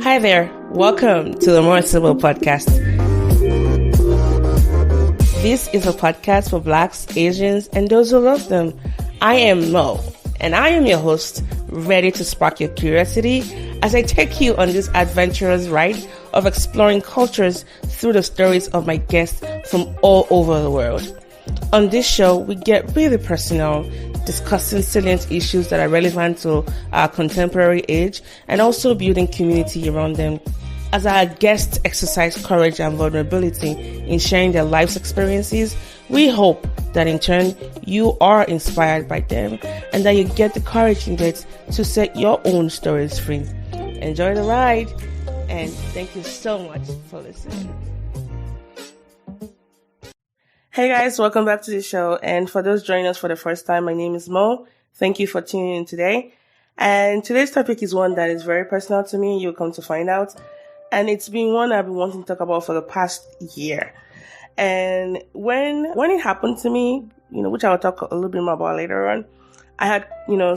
Hi there, welcome to the More Sibyl podcast. This is a podcast for Blacks, Asians, and those who love them. I am Mo, and I am your host, ready to spark your curiosity as I take you on this adventurous ride of exploring cultures through the stories of my guests from all over the world. On this show, we get really personal, discussing salient issues that are relevant to our contemporary age and also building community around them. As our guests exercise courage and vulnerability in sharing their life's experiences, we hope that in turn you are inspired by them and that you get the courage needed to set your own stories free. Enjoy the ride, and thank you so much for listening. Hey guys, welcome back to the show. And for those joining us for the first time, my name is Mo. Thank you for tuning in today. And today's topic is one that is very personal to me. You'll come to find out. And it's been one I've been wanting to talk about for the past year. And when it happened to me, which I'll talk a little bit more about later on, I had,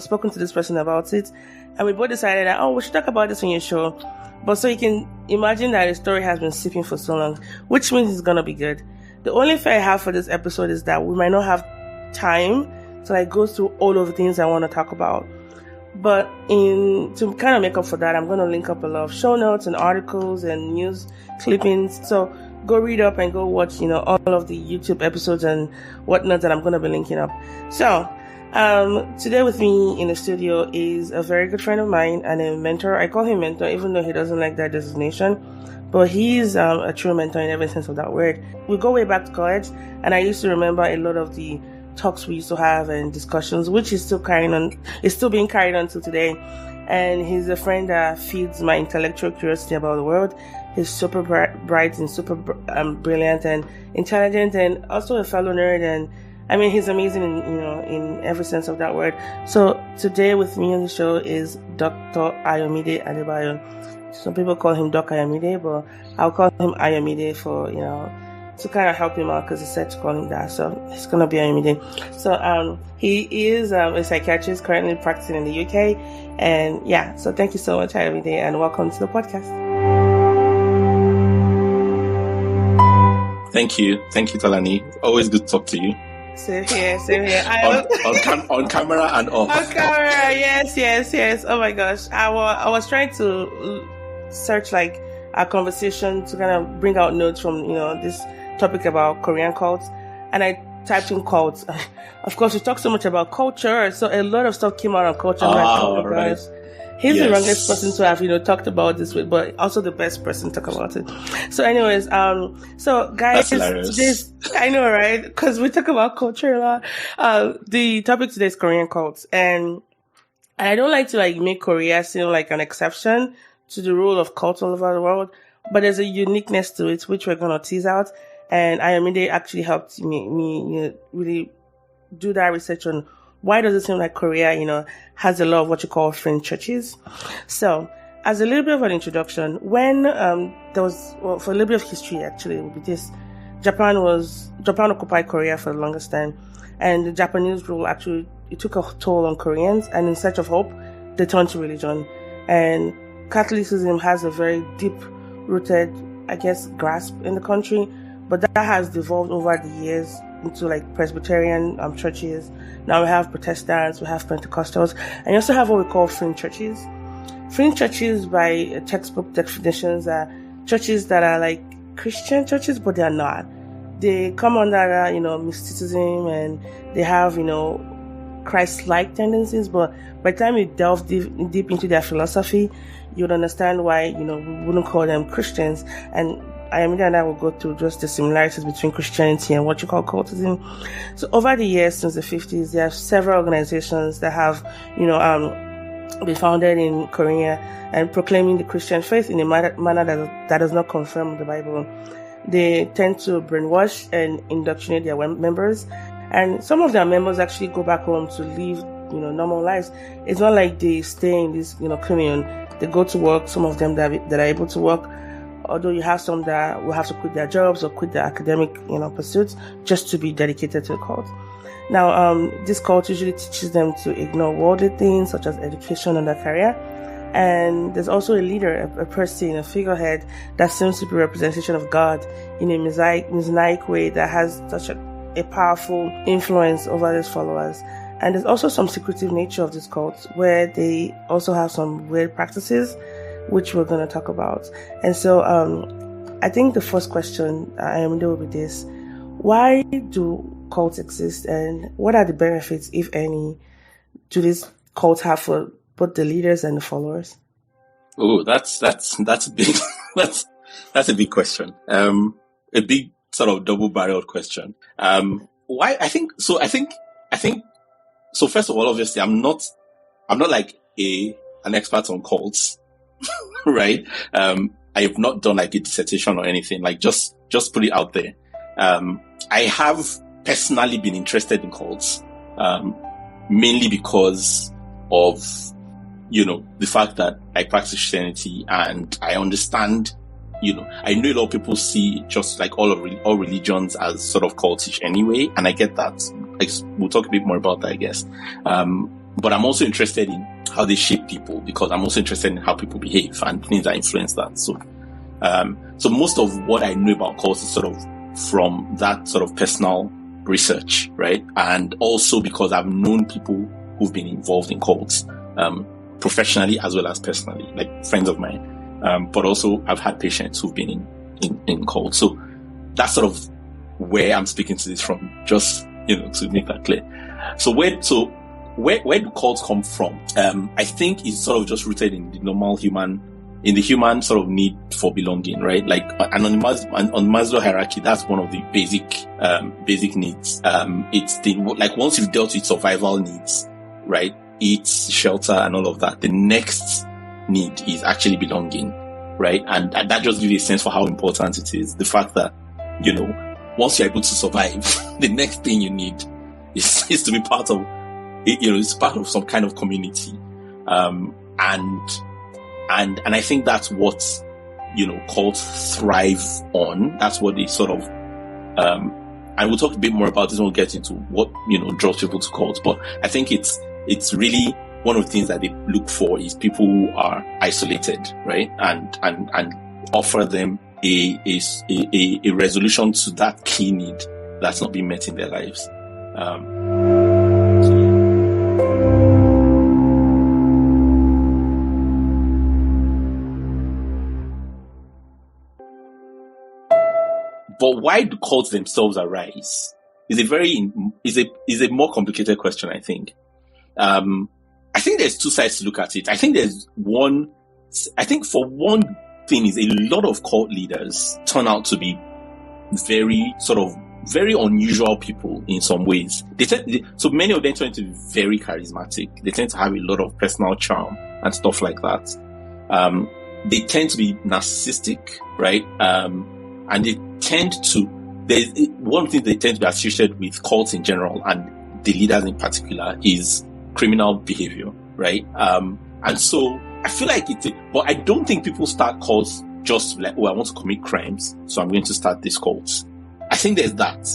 spoken to this person about it. And we both decided that, we should talk about this on your show. But so you can imagine that the story has been sipping for so long, which means it's going to be good. The only fear I have for this episode is that we might not have time to go through all of the things I want to talk about. But to kind of make up for that, I'm going to link up a lot of show notes and articles and news clippings. So go read up and go watch, all of the YouTube episodes and whatnot that I'm going to be linking up. So, today with me in the studio is a very good friend of mine and a mentor. I call him mentor, even though he doesn't like that designation. But he's a true mentor in every sense of that word. We go way back to college, and I used to remember a lot of the talks we used to have and discussions, which is still being carried on to today. And he's a friend that feeds my intellectual curiosity about the world. He's super bright and super brilliant and intelligent, and also a fellow nerd. And I mean, he's amazing in every sense of that word. So today with me on the show is Dr. Ayomide Adebayo. Some people call him Doc Ayomide, but I'll call him Ayomide for, to kind of help him out because he said to call him that. So it's going to be Ayomide. So he is a psychiatrist currently practicing in the UK. And yeah, so thank you so much, Ayomide, and welcome to the podcast. Thank you, Talani. Always good to talk to you. Same here. on camera and off. On camera, yes. Oh my gosh. I was trying to search our conversation to kind of bring out notes from, this topic about Korean cults. And I typed in cults. Of course, we talk so much about culture. So a lot of stuff came out on culture. Right. He's the wrongest person to have, talked about this with, but also the best person to talk about it. So anyways, so guys, I know, right? Because we talk about culture a lot. The topic today is Korean cults. And I don't like to make Korea seem like an exception to the rule of cults all over the world, but there's a uniqueness to it, which we're going to tease out. And Ayomide actually helped me really do that research on why does it seem like Korea, has a lot of what you call fringe churches. So, as a little bit of an introduction, when for a little bit of history actually, it would be this. Japan occupied Korea for the longest time, and the Japanese rule actually, it took a toll on Koreans, and in search of hope, they turned to religion. And Catholicism has a very deep-rooted, grasp in the country, but that has devolved over the years into Presbyterian churches. Now we have Protestants, we have Pentecostals, and you also have what we call fringe churches. Fringe churches, by textbook definitions, are churches that are Christian churches, but they are not. They come under, mysticism, and they have, Christ-like tendencies, but by the time you delve deep into their philosophy, you would understand why, we wouldn't call them Christians. And Ayomide and I will go through just the similarities between Christianity and what you call cultism. So over the years, since the 50s, there are several organizations that have, been founded in Korea and proclaiming the Christian faith in a manner that does not confirm the Bible. They tend to brainwash and indoctrinate their members. And some of their members actually go back home to live, normal lives. It's not like they stay in this, commune. They go to work, some of them that are able to work, although you have some that will have to quit their jobs or quit their academic, pursuits just to be dedicated to the cult. Now, this cult usually teaches them to ignore worldly things such as education and their career. And there's also a leader, a person, a figurehead that seems to be a representation of God in a messianic way that has such a powerful influence over his followers. And there's also some secretive nature of this cult where they also have some weird practices, which we're going to talk about. And so, I think the first question Ayomide will be this: why do cults exist, and what are the benefits, if any, do these cults have for both the leaders and the followers? Oh, that's big. that's a big question. A big sort of double-barreled question. Why? I think so. First of all, obviously, I'm not like an expert on cults, right? I have not done like a dissertation or anything. Like just put it out there. I have personally been interested in cults, mainly because of, the fact that I practice Christianity and I understand, I know a lot of people see just like all religions as sort of cultish anyway, and I get that. We'll talk a bit more about that, I guess. But I'm also interested in how they shape people, because I'm also interested in how people behave and things that influence that. So most of what I know about cults is sort of from that sort of personal research, right? And also because I've known people who've been involved in cults, professionally as well as personally, like friends of mine. But also I've had patients who've been in cults. So that's sort of where I'm speaking to this from, just, to make that clear. So where do cults come from? I think it's sort of just rooted in the human sort of need for belonging, right? Like, and on Maslow hierarchy, that's one of the basic needs. It's like once you've dealt with survival needs, right? Eat, shelter, and all of that. The next need is actually belonging, right? And that just gives you a sense for how important it is. The fact that, once you're able to survive, the next thing you need is to be part of, it's part of some kind of community. And I think that's what, cults thrive on. That's what they sort of, and we'll talk a bit more about this when we get into what, draws people to cults. But I think it's really one of the things that they look for is people who are isolated, right? And offer them a resolution to that key need that's not being met in their lives. But why do cults themselves arise is a more complicated question, I think. I think there's two sides to look at it. I think for one thing is a lot of cult leaders turn out to be very unusual people in some ways. So many of them tend to be very charismatic. They tend to have a lot of personal charm and stuff like that. They tend to be narcissistic, right? And they tend to, one thing they tend to be associated with cults in general and the leaders in particular is criminal behavior, right? And so I feel like but I don't think people start cults just like, I want to commit crimes, so I'm going to start this cult. I think there's that.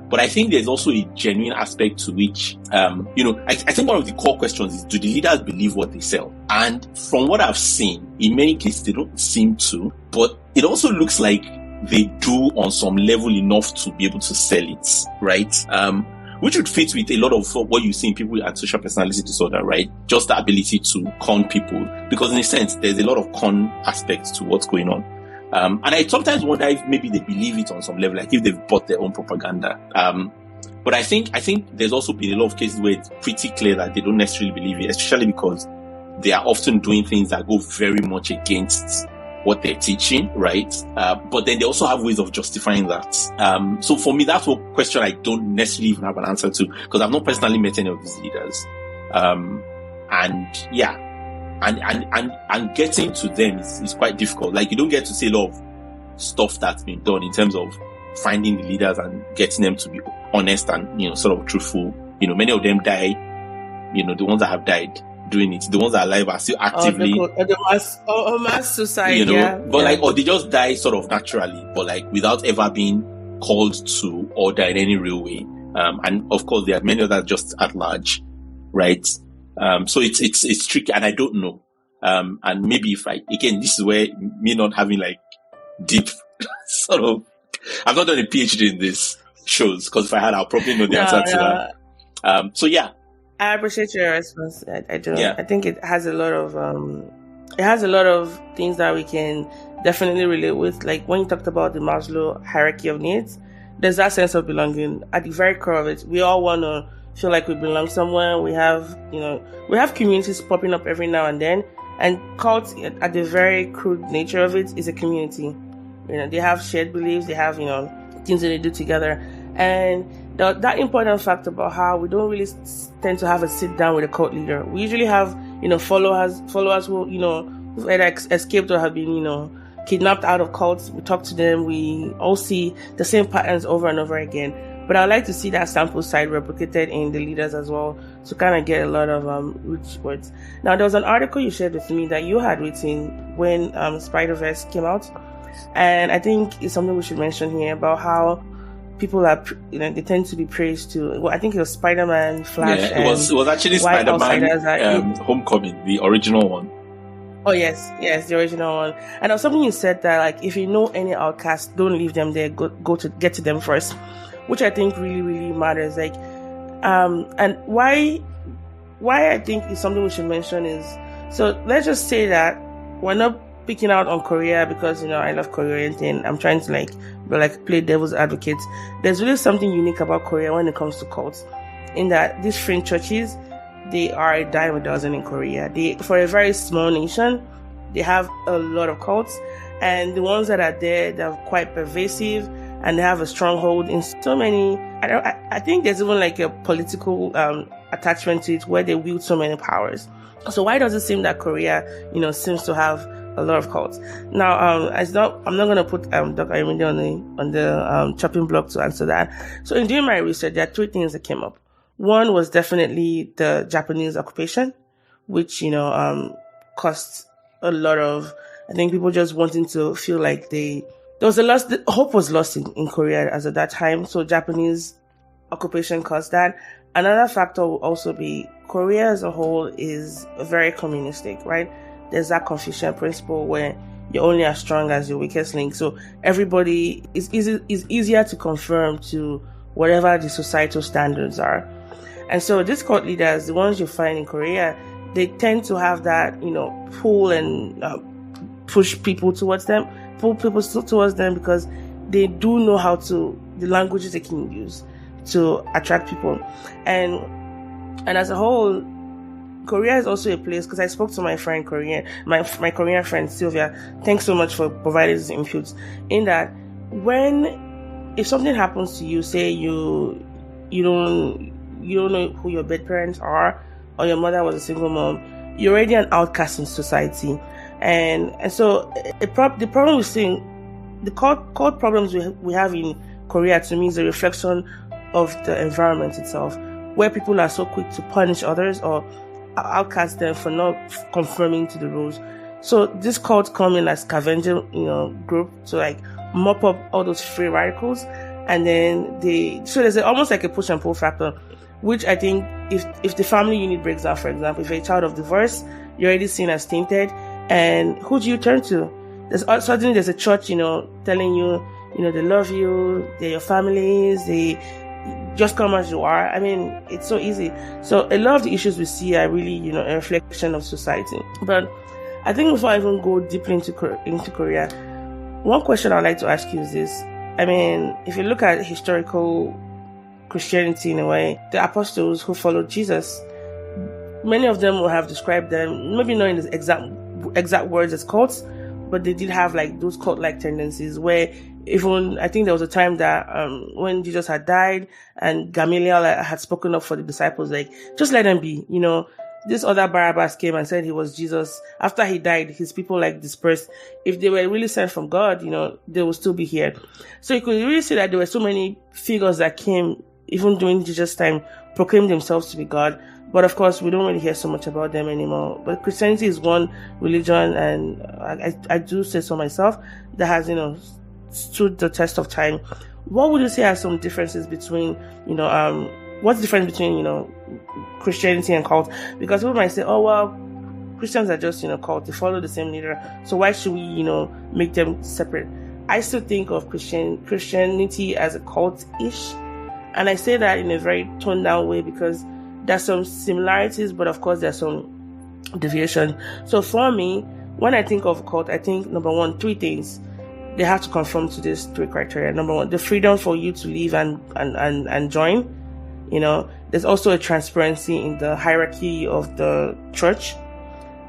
But I think there's also a genuine aspect to which, I think one of the core questions is, do the leaders believe what they sell? And from what I've seen, in many cases, they don't seem to, but it also looks like they do on some level enough to be able to sell it, right? Which would fit with a lot of what you see in people with antisocial personality disorder, right? Just the ability to con people. Because in a sense, there's a lot of con aspects to what's going on. And I sometimes wonder if maybe they believe it on some level, like if they've bought their own propaganda. But I think there's also been a lot of cases where it's pretty clear that they don't necessarily believe it, especially because they are often doing things that go very much against what they're teaching, right? But then they also have ways of justifying that. So for me, that's one question I don't necessarily even have an answer to, because I've not personally met any of these leaders. And getting to them is quite difficult. Like, you don't get to see a lot of stuff that's been done in terms of finding the leaders and getting them to be honest and, sort of truthful. Many of them die, the ones that have died doing it. The ones that are alive are still actively. The mass suicide, or they just die sort of naturally, but like without ever being called to order in any real way. And of course, there are many others just at large, right? So it's tricky, and I don't know. And maybe again, this is where me not having like deep sort of, I've not done a PhD in this shows, because if I had, I'll probably know the answer to that. So yeah. I appreciate your response. I do. Yeah. I think it has a lot of things that we can definitely relate with. Like when you talked about the Maslow hierarchy of needs, there's that sense of belonging. At the very core of it, we all want to feel like we belong somewhere. We have communities popping up every now and then, and cults at the very crude nature of it is a community. They have shared beliefs, they have, things that they do together. And that important fact about how we don't really tend to have a sit down with a cult leader. We usually have, followers who, who've either escaped or have been, kidnapped out of cults. We talk to them. We all see the same patterns over and over again. But I'd like to see that sample side replicated in the leaders as well, to kind of get a lot of rich words. Now, there was an article you shared with me that you had written when Spider-Verse came out. And I think it's something we should mention here about how people are, they tend to be praised to. Well, I think it was Spider-Man, Flash. Yeah, it was actually Spider-Man Homecoming, the original one. Oh yes, the original one. And there was something you said that, like, if you know any outcasts, don't leave them there. Go to get to them first, which I think really, really matters. Like, and why I think is something we should mention is, so let's just say that we're not picking out on Korea because, I love Korean thing. I'm trying to play devil's advocate. There's really something unique about Korea when it comes to cults, in that these fringe churches, they are a dime a dozen in Korea. For a very small nation, they have a lot of cults, and the ones that are there, they're quite pervasive, and they have a stronghold in so many. I think there's even like a political attachment to it, where they wield so many powers. So why does it seem that Korea, seems to have a lot of cults? Now, I'm not going to put Doc Ayomide on the chopping block to answer that. So in doing my research, there are three things that came up. One was definitely the Japanese occupation, which, cost a lot of, I think, people just wanting to feel like hope was lost in Korea as at that time. So Japanese occupation caused that. Another factor will also be Korea as a whole is very communistic, right? There's that Confucian principle where you're only as strong as your weakest link. So everybody is easier to conform to whatever the societal standards are. And so these cult leaders, the ones you find in Korea, they tend to have that, pull and push people towards them, because they do know the languages they can use to attract people. And as a whole, Korea is also a place, because I spoke to my friend my Korean friend Sylvia. Thanks so much for providing this input. In that, if something happens to you, say you don't know who your bed parents are, or your mother was a single mom, you're already an outcast in society. And so the problem we're seeing, the cult problems we have in Korea, to me, is a reflection of the environment itself, where people are so quick to punish others or outcast them for not conforming to the rules. So this cult come in as scavenger, group to like mop up all those free radicals, and then there's almost like a push and pull factor, which I think if the family unit breaks down, for example, if you're a child of divorce, you're already seen as tainted, and who do you turn to? Suddenly there's a church, telling you, they love you, they're your families, they just come as you are. I mean, it's so easy. So a lot of the issues we see are really, a reflection of society. But I think before I even go deeply into Korea, one question I'd like to ask you is this. I mean, if you look at historical Christianity in a way, the apostles who followed Jesus, many of them will have described them, maybe not in the exact words as cults, but they did have like those cult-like tendencies where even, I think there was a time that when Jesus had died and Gamaliel had spoken up for the disciples, like, just let them be, this other Barabbas came and said he was Jesus. After he died, his people dispersed. If they were really sent from God, they will still be here. So you could really see that there were so many figures that came, even during Jesus' time, proclaimed themselves to be God. But of course, we don't really hear so much about them anymore. But Christianity is one religion, and I do say so myself, that has, stood the test of time. what would you say are some differences between, what's the difference between, Christianity and cult? Because people might say, oh, well, Christians are just, cult. They follow the same leader. So why should we, make them separate? I still think of Christianity as a cult-ish. And I say that in a very toned down way because there's some similarities, but of course there's some deviation. So for me, when I think of cult, I think, number one, 3 things. They have to conform to these 3 criteria. Number one, the freedom for you to leave and join. There's also a transparency in the hierarchy of the church.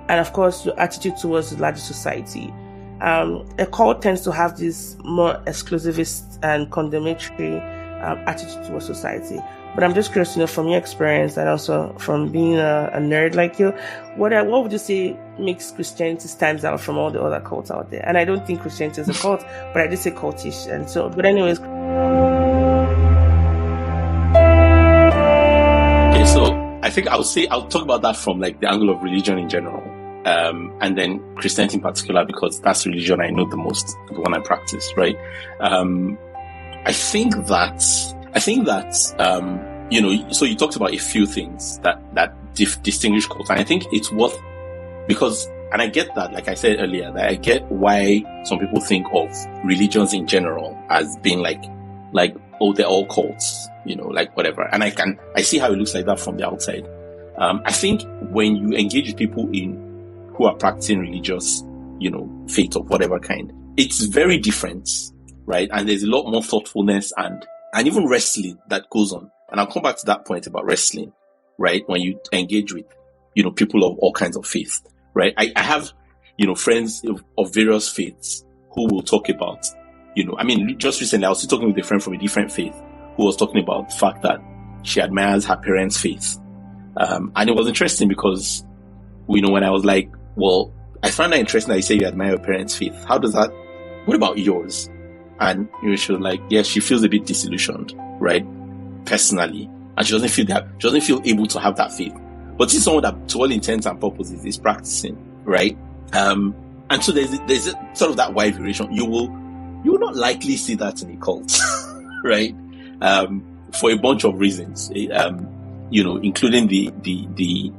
And of course, your attitude towards the larger society. A cult tends to have this more exclusivist and condemnatory attitude towards society. But I'm just curious, from your experience and also from being a nerd like you, what would you say makes Christianity stands out from all the other cults out there? And I don't think Christianity is a cult, but I did say cultish. And so, but anyways. Okay, so I think I'll talk about that from like the angle of religion in general. And then Christianity in particular, because that's the religion I know the most, the one I practice, right? I think that, so you talked about a few things that distinguish cults. And I think it's worth, because, and I get that, like I said earlier, that I get why some people think of religions in general as being like, oh, they're all cults, like whatever. And I see how it looks like that from the outside. I think when you engage with people who are practicing religious, faith of whatever kind, it's very different, right? And there's a lot more thoughtfulness and even wrestling that goes on. And I'll come back to that point about wrestling, right? When you engage with, people of all kinds of faith, right? I have, friends of various faiths who will talk about, just recently I was talking with a friend from a different faith who was talking about the fact that she admires her parents' faith. And it was interesting because, when I was like, well, I find that interesting that you say you admire your parents' faith. How does that, what about yours? And she was like, yeah, she feels a bit disillusioned, right? Personally. And she doesn't feel able to have that faith. But this is someone that, to all intents and purposes, is practicing, right? And so there's a, sort of that wide variation. You will not likely see that in a cult, right? For a bunch of reasons, including the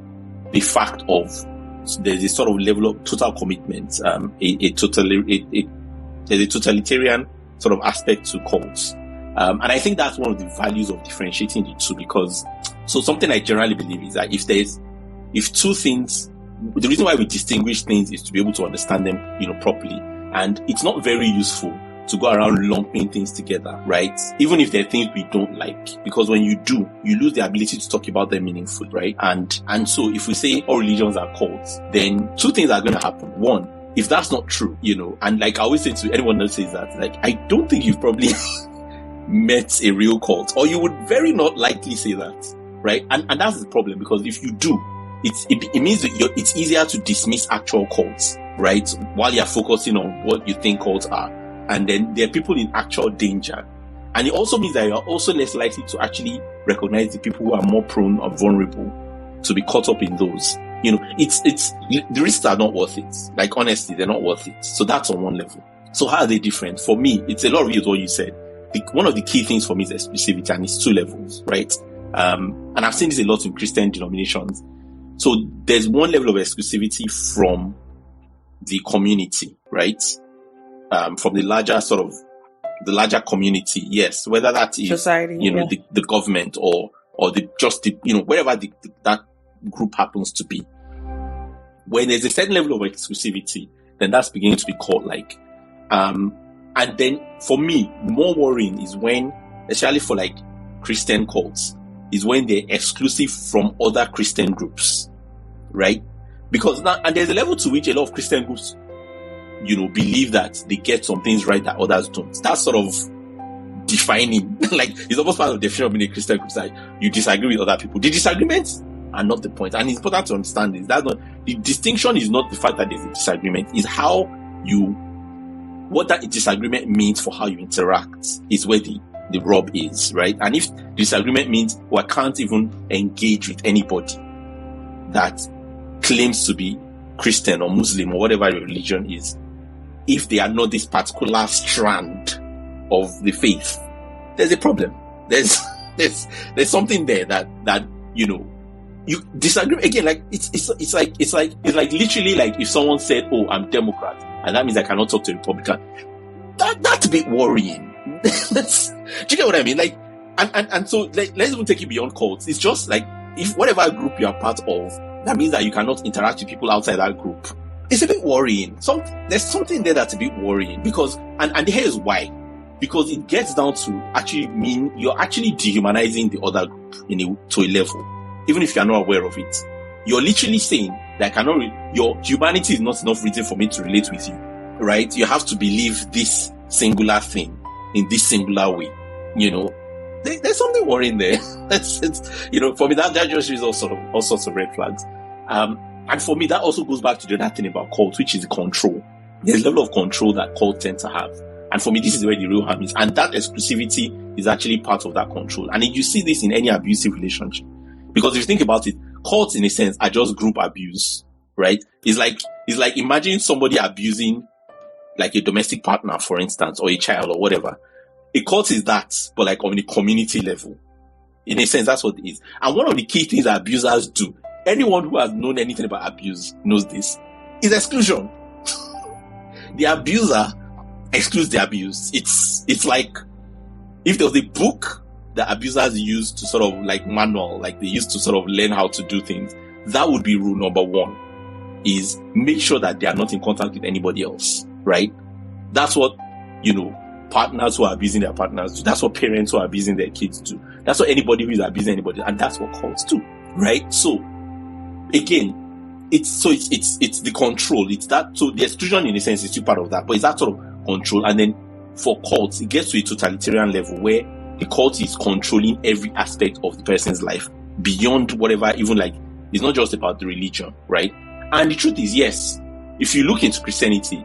fact of there's a sort of level of total commitment, there's a totalitarian sort of aspect to cults. And I think that's one of the values of differentiating the two, because so something I generally believe is that if two things, the reason why we distinguish things is to be able to understand them, properly. And it's not very useful to go around lumping things together, right? Even if there are things we don't like, because when you do, you lose the ability to talk about them meaningfully, right? And so if we say all religions are cults, then 2 things are going to happen. One, if that's not true, and like I always say to anyone that says that, like, I don't think you've probably met a real cult, or you would very not likely say that, right? And that's the problem, because if you do, it means that it's easier to dismiss actual cults, right? While you're focusing on what you think cults are. And then there are people in actual danger. And it also means that you're also less likely to actually recognize the people who are more prone or vulnerable to be caught up in those. It's the risks are not worth it. Like, honestly, they're not worth it. So that's on one level. So how are they different? For me, it's a lot of what you said. One of the key things for me is exclusivity, and it's 2 levels, right? And I've seen this a lot in Christian denominations. So there's one level of exclusivity from the community, right? From the larger community, yes, whether that is society, the government or wherever that group happens to be. When there's a certain level of exclusivity, then that's beginning to be called like. And then for me, more worrying is when, especially for like Christian cults, is when they're exclusive from other Christian groups, right? Because now, and there's a level to which a lot of Christian groups believe that they get some things right that others don't. That's sort of defining, like, it's almost part of the definition of being a Christian group, that you disagree with other people. The disagreements are not the point. And it's important to understand this. The distinction is not the fact that there's a disagreement, it's what that disagreement means for how you interact is where the rub is, right? And if disagreement means, I can't even engage with anybody that claims to be Christian or Muslim or whatever your religion is, if they are not this particular strand of the faith, there's a problem. There's something there that you disagree again. Like it's like literally like if someone said, "Oh, I'm Democrat," and that means I cannot talk to a Republican. That's a bit worrying. Do you get what I mean? Like, and so let's even take it beyond cults. It's just like if whatever group you are part of, that means that you cannot interact with people outside that group. It's a bit worrying. There's something there that's a bit worrying because, and here is why. Because it gets down to actually mean you're actually dehumanizing the other group to a level, even if you're not aware of it. You're literally saying that your humanity is not enough reason for me to relate with you, right? You have to believe this singular thing in this singular way. There's something worrying there. For me, that just is all sorts of red flags. And for me, that also goes back to the other thing about cults, which is the control. There's a level of control that cults tend to have. And for me, this is where the real harm is. And that exclusivity is actually part of that control. And you see this in any abusive relationship. Because if you think about it, cults in a sense are just group abuse, right? It's like imagine somebody abusing like a domestic partner, for instance, or a child or whatever. A cult is that, but like on a community level. In a sense, that's what it is. And one of the key things that abusers do, anyone who has known anything about abuse knows this, is exclusion. The abuser excludes the abuse. It's like if there was a book that abusers use to sort of like manual, like they used to sort of learn how to do things, that would be rule number 1, is make sure that they are not in contact with anybody else, right? That's what, partners who are abusing their partners do. That's what parents who are abusing their kids do. That's what anybody who is abusing anybody, and that's what cults do, right? So again, it's the control. It's that. So the exclusion in a sense is still part of that, but it's that sort of control. And then for cults, it gets to a totalitarian level where the cult is controlling every aspect of the person's life beyond whatever, even like, it's not just about the religion, right? And the truth is, yes, if you look into Christianity,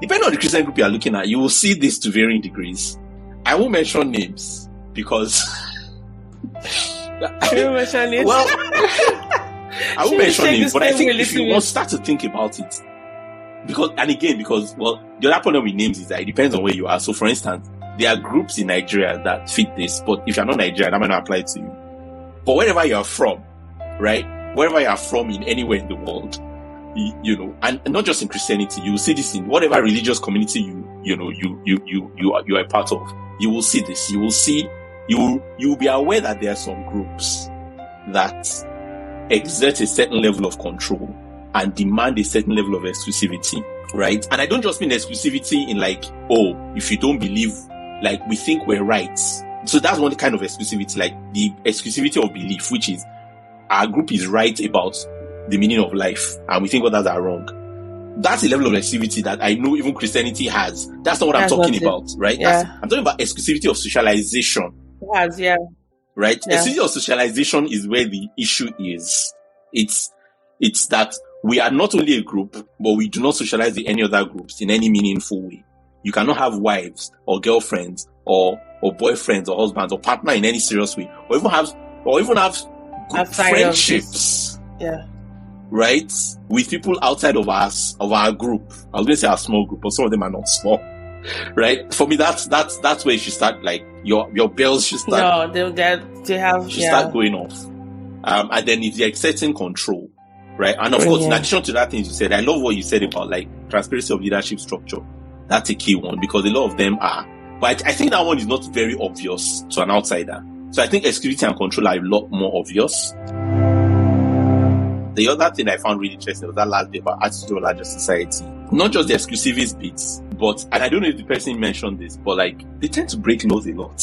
depending on the Christian group you are looking at, you will see this to varying degrees. I won't mention names because I won't mention names. Well, I won't mention names, but I think if you want to start to think about it, because the other problem with names is that it depends on where you are. So for instance, there are groups in Nigeria that fit this, but if you're not Nigerian, that might not apply to you. But wherever you are from, right? Wherever you are from in anywhere in the world, and not just in Christianity, you will see this in whatever religious community you are a part of. You will see this. You will be aware that there are some groups that exert a certain level of control and demand a certain level of exclusivity, right? And I don't just mean exclusivity in like, oh, if you don't believe, like we think we're right. So that's one kind of exclusivity, like the exclusivity of belief, which is our group is right about the meaning of life and we think others are wrong. That's a level of exclusivity that I know even Christianity has. That's not what I'm talking about, right? Yeah. I'm talking about exclusivity of socialization. Yes, yeah. Right? Yeah. Exclusivity of socialization is where the issue is. It's that we are not only a group, but we do not socialize with any other groups in any meaningful way. You cannot have wives or girlfriends or boyfriends or husbands or partner in any serious way, or even have good friendships. Yeah. Right? With people outside of our group. I was going to say our small group, but some of them are not small. Right? For me, that's where you should start, like, your bells should start. No, they have, start going off. And then it's the exerting control. Right? And of course, in addition to that things you said, I love what you said about, like, transparency of leadership structure. That's a key one, because a lot of them are. But I think that one is not very obvious to an outsider. So I think exclusivity and control are a lot more obvious. The other thing I found really interesting was that last bit about attitude of larger society. Not just the exclusivist bits, but, and I don't know if the person mentioned this, but like, they tend to break laws a lot,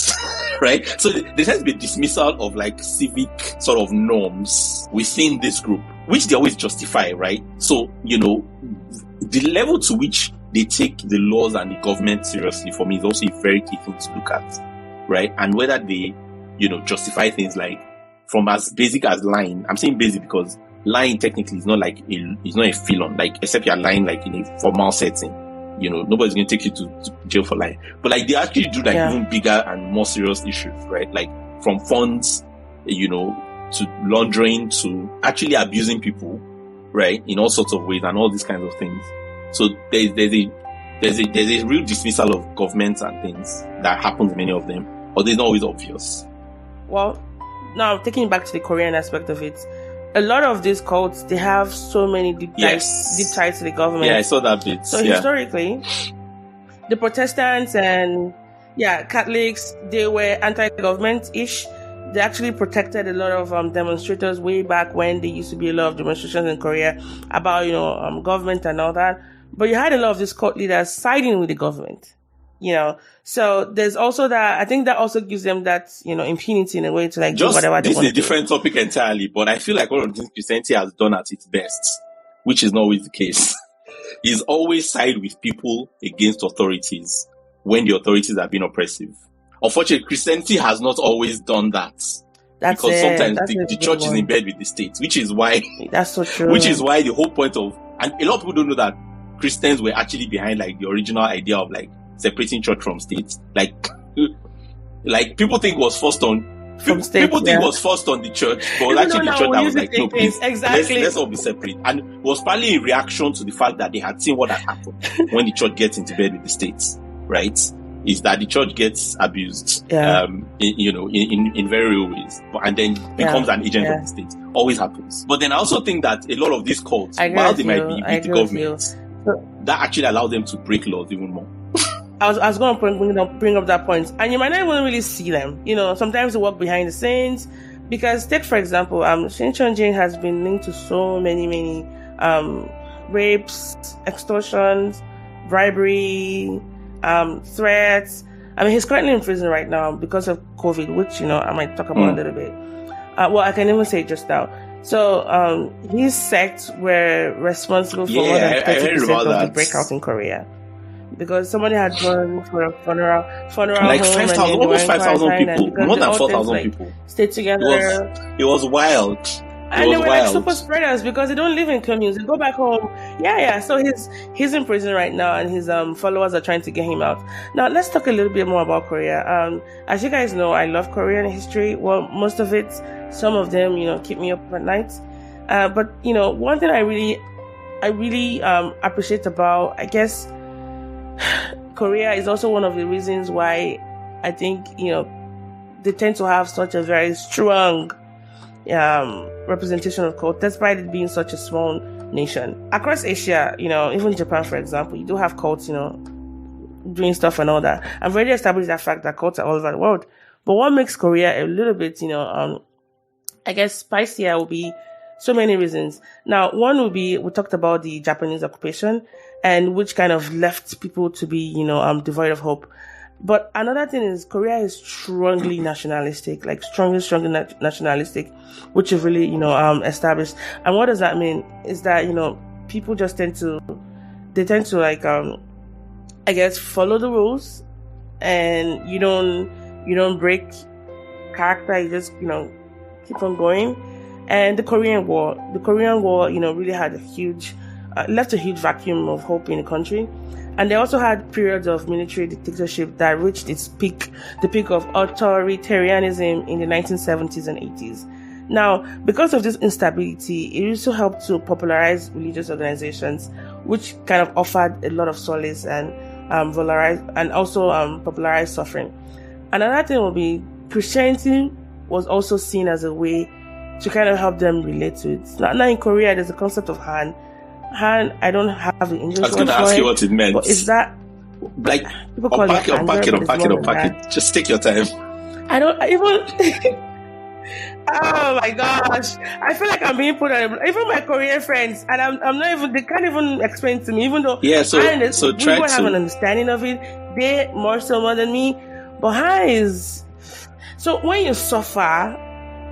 right? So there tends to be a dismissal of like civic sort of norms within this group, which they always justify, right? So, the level to which they take the laws and the government seriously, for me, is also a very key thing to look at, right? And whether they, justify things like, from as basic as lying. I'm saying basic because lying technically is not like it's not a felon, like, except you're lying like in a formal setting. Nobody's going to take you to jail for lying. But like, they actually do like even bigger and more serious issues, right? Like from funds, to laundering, to actually abusing people, right? In all sorts of ways and all these kinds of things. So there's a real dismissal of governments and things that happens in many of them. or they're not always obvious? Well, now taking it back to the Korean aspect of it, a lot of these cults, they have so many deep ties to the government. Yeah, I saw that bit. So historically, the Protestants and Catholics, they were anti-government-ish. They actually protected a lot of demonstrators way back when there used to be a lot of demonstrations in Korea about, government and all that. But you had a lot of these cult leaders siding with the government, So there's also that, I think that also gives them that, impunity in a way to like do whatever they want. This is a different topic entirely, but I feel like one of the things Christianity has done at its best, which is not always the case, is always side with people against authorities when the authorities have been oppressive. Unfortunately, Christianity has not always done that. Because sometimes the church is in bed with the state, which is why that's so true. Which is why the whole point of, and a lot of people don't know that Christians were actually behind like the original idea of like separating church from state. Like people think it was forced on people think it was forced on the church, but actually the church that was like, no, please, let's all be separate. And it was probably in reaction to the fact that they had seen what had happened when the church gets into bed with the states, right? Is that the church gets abused, in very real ways, and then becomes an agent of the state. Always happens. But then I also think that a lot of these cults, while they might be with the government, that actually allows them to break laws even more. I was going to bring up that point, and you might not even really see them. Sometimes they work behind the scenes, because take for example, Shin Chun-jin has been linked to so many rapes, extortions, bribery, threats. I mean, he's currently in prison right now because of COVID, which I might talk about a little bit. I can even say it just now. So his sects were responsible for more than 30% of the breakout in Korea, because somebody had gone for a funeral like home, 5,000, almost 5,000 people, more than 4,000 people stayed together. It was wild. And they were like super spreaders because they don't live in communes. They go back home. Yeah. So he's in prison right now, and his followers are trying to get him out. Now let's talk a little bit more about Korea. As you guys know, I love Korean history. Well, most of it. Some of them, keep me up at night. But one thing I really appreciate about, I guess, Korea is also one of the reasons why I think they tend to have such a very strong representation of cult, despite it being such a small nation. Across Asia, even Japan, for example, you do have cults, doing stuff and all that. I've already established that fact that cults are all over the world. But what makes Korea a little bit, I guess spicier will be so many reasons. Now, one would be, we talked about the Japanese occupation, and which kind of left people to be, devoid of hope. But another thing is Korea is strongly nationalistic, like strongly nationalistic, which is really, established. And what does that mean? Is that, people just tend to like, I guess, follow the rules, and you don't break character. You just, keep on going. And the Korean War, really had left a huge vacuum of hope in the country. And they also had periods of military dictatorship that reached its peak, the peak of authoritarianism in the 1970s and 80s. Now, because of this instability, it also helped to popularize religious organizations, which kind of offered a lot of solace and popularized suffering. Another thing will be Christianity was also seen as a way to kind of help them relate to it. Now in Korea, there's a concept of Han. Han, I don't have the English word for it. I was going to ask you what it meant. But is that like unpack it? Just take your time. I don't even. Oh my gosh! I feel like I'm being put on. Even my Korean friends, and I'm not even. They can't even explain to me, even though we have an understanding of it. They more than me. But Han is. So when you suffer,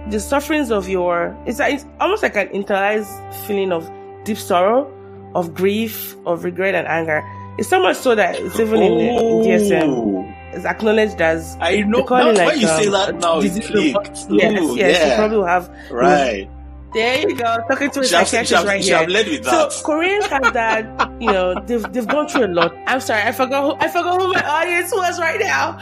the sufferings of it's almost like an internalized feeling of deep sorrow, of grief, of regret and anger. It's so much so that it's even in the DSM. It's acknowledged as. I know. Now, like, when you say that now, it's clicked. Yes, you probably will have. Right. There you go. Talking to a psychiatrist right here. I've led with that. So Koreans have that. They've gone through a lot. I'm sorry, I forgot who my audience was right now.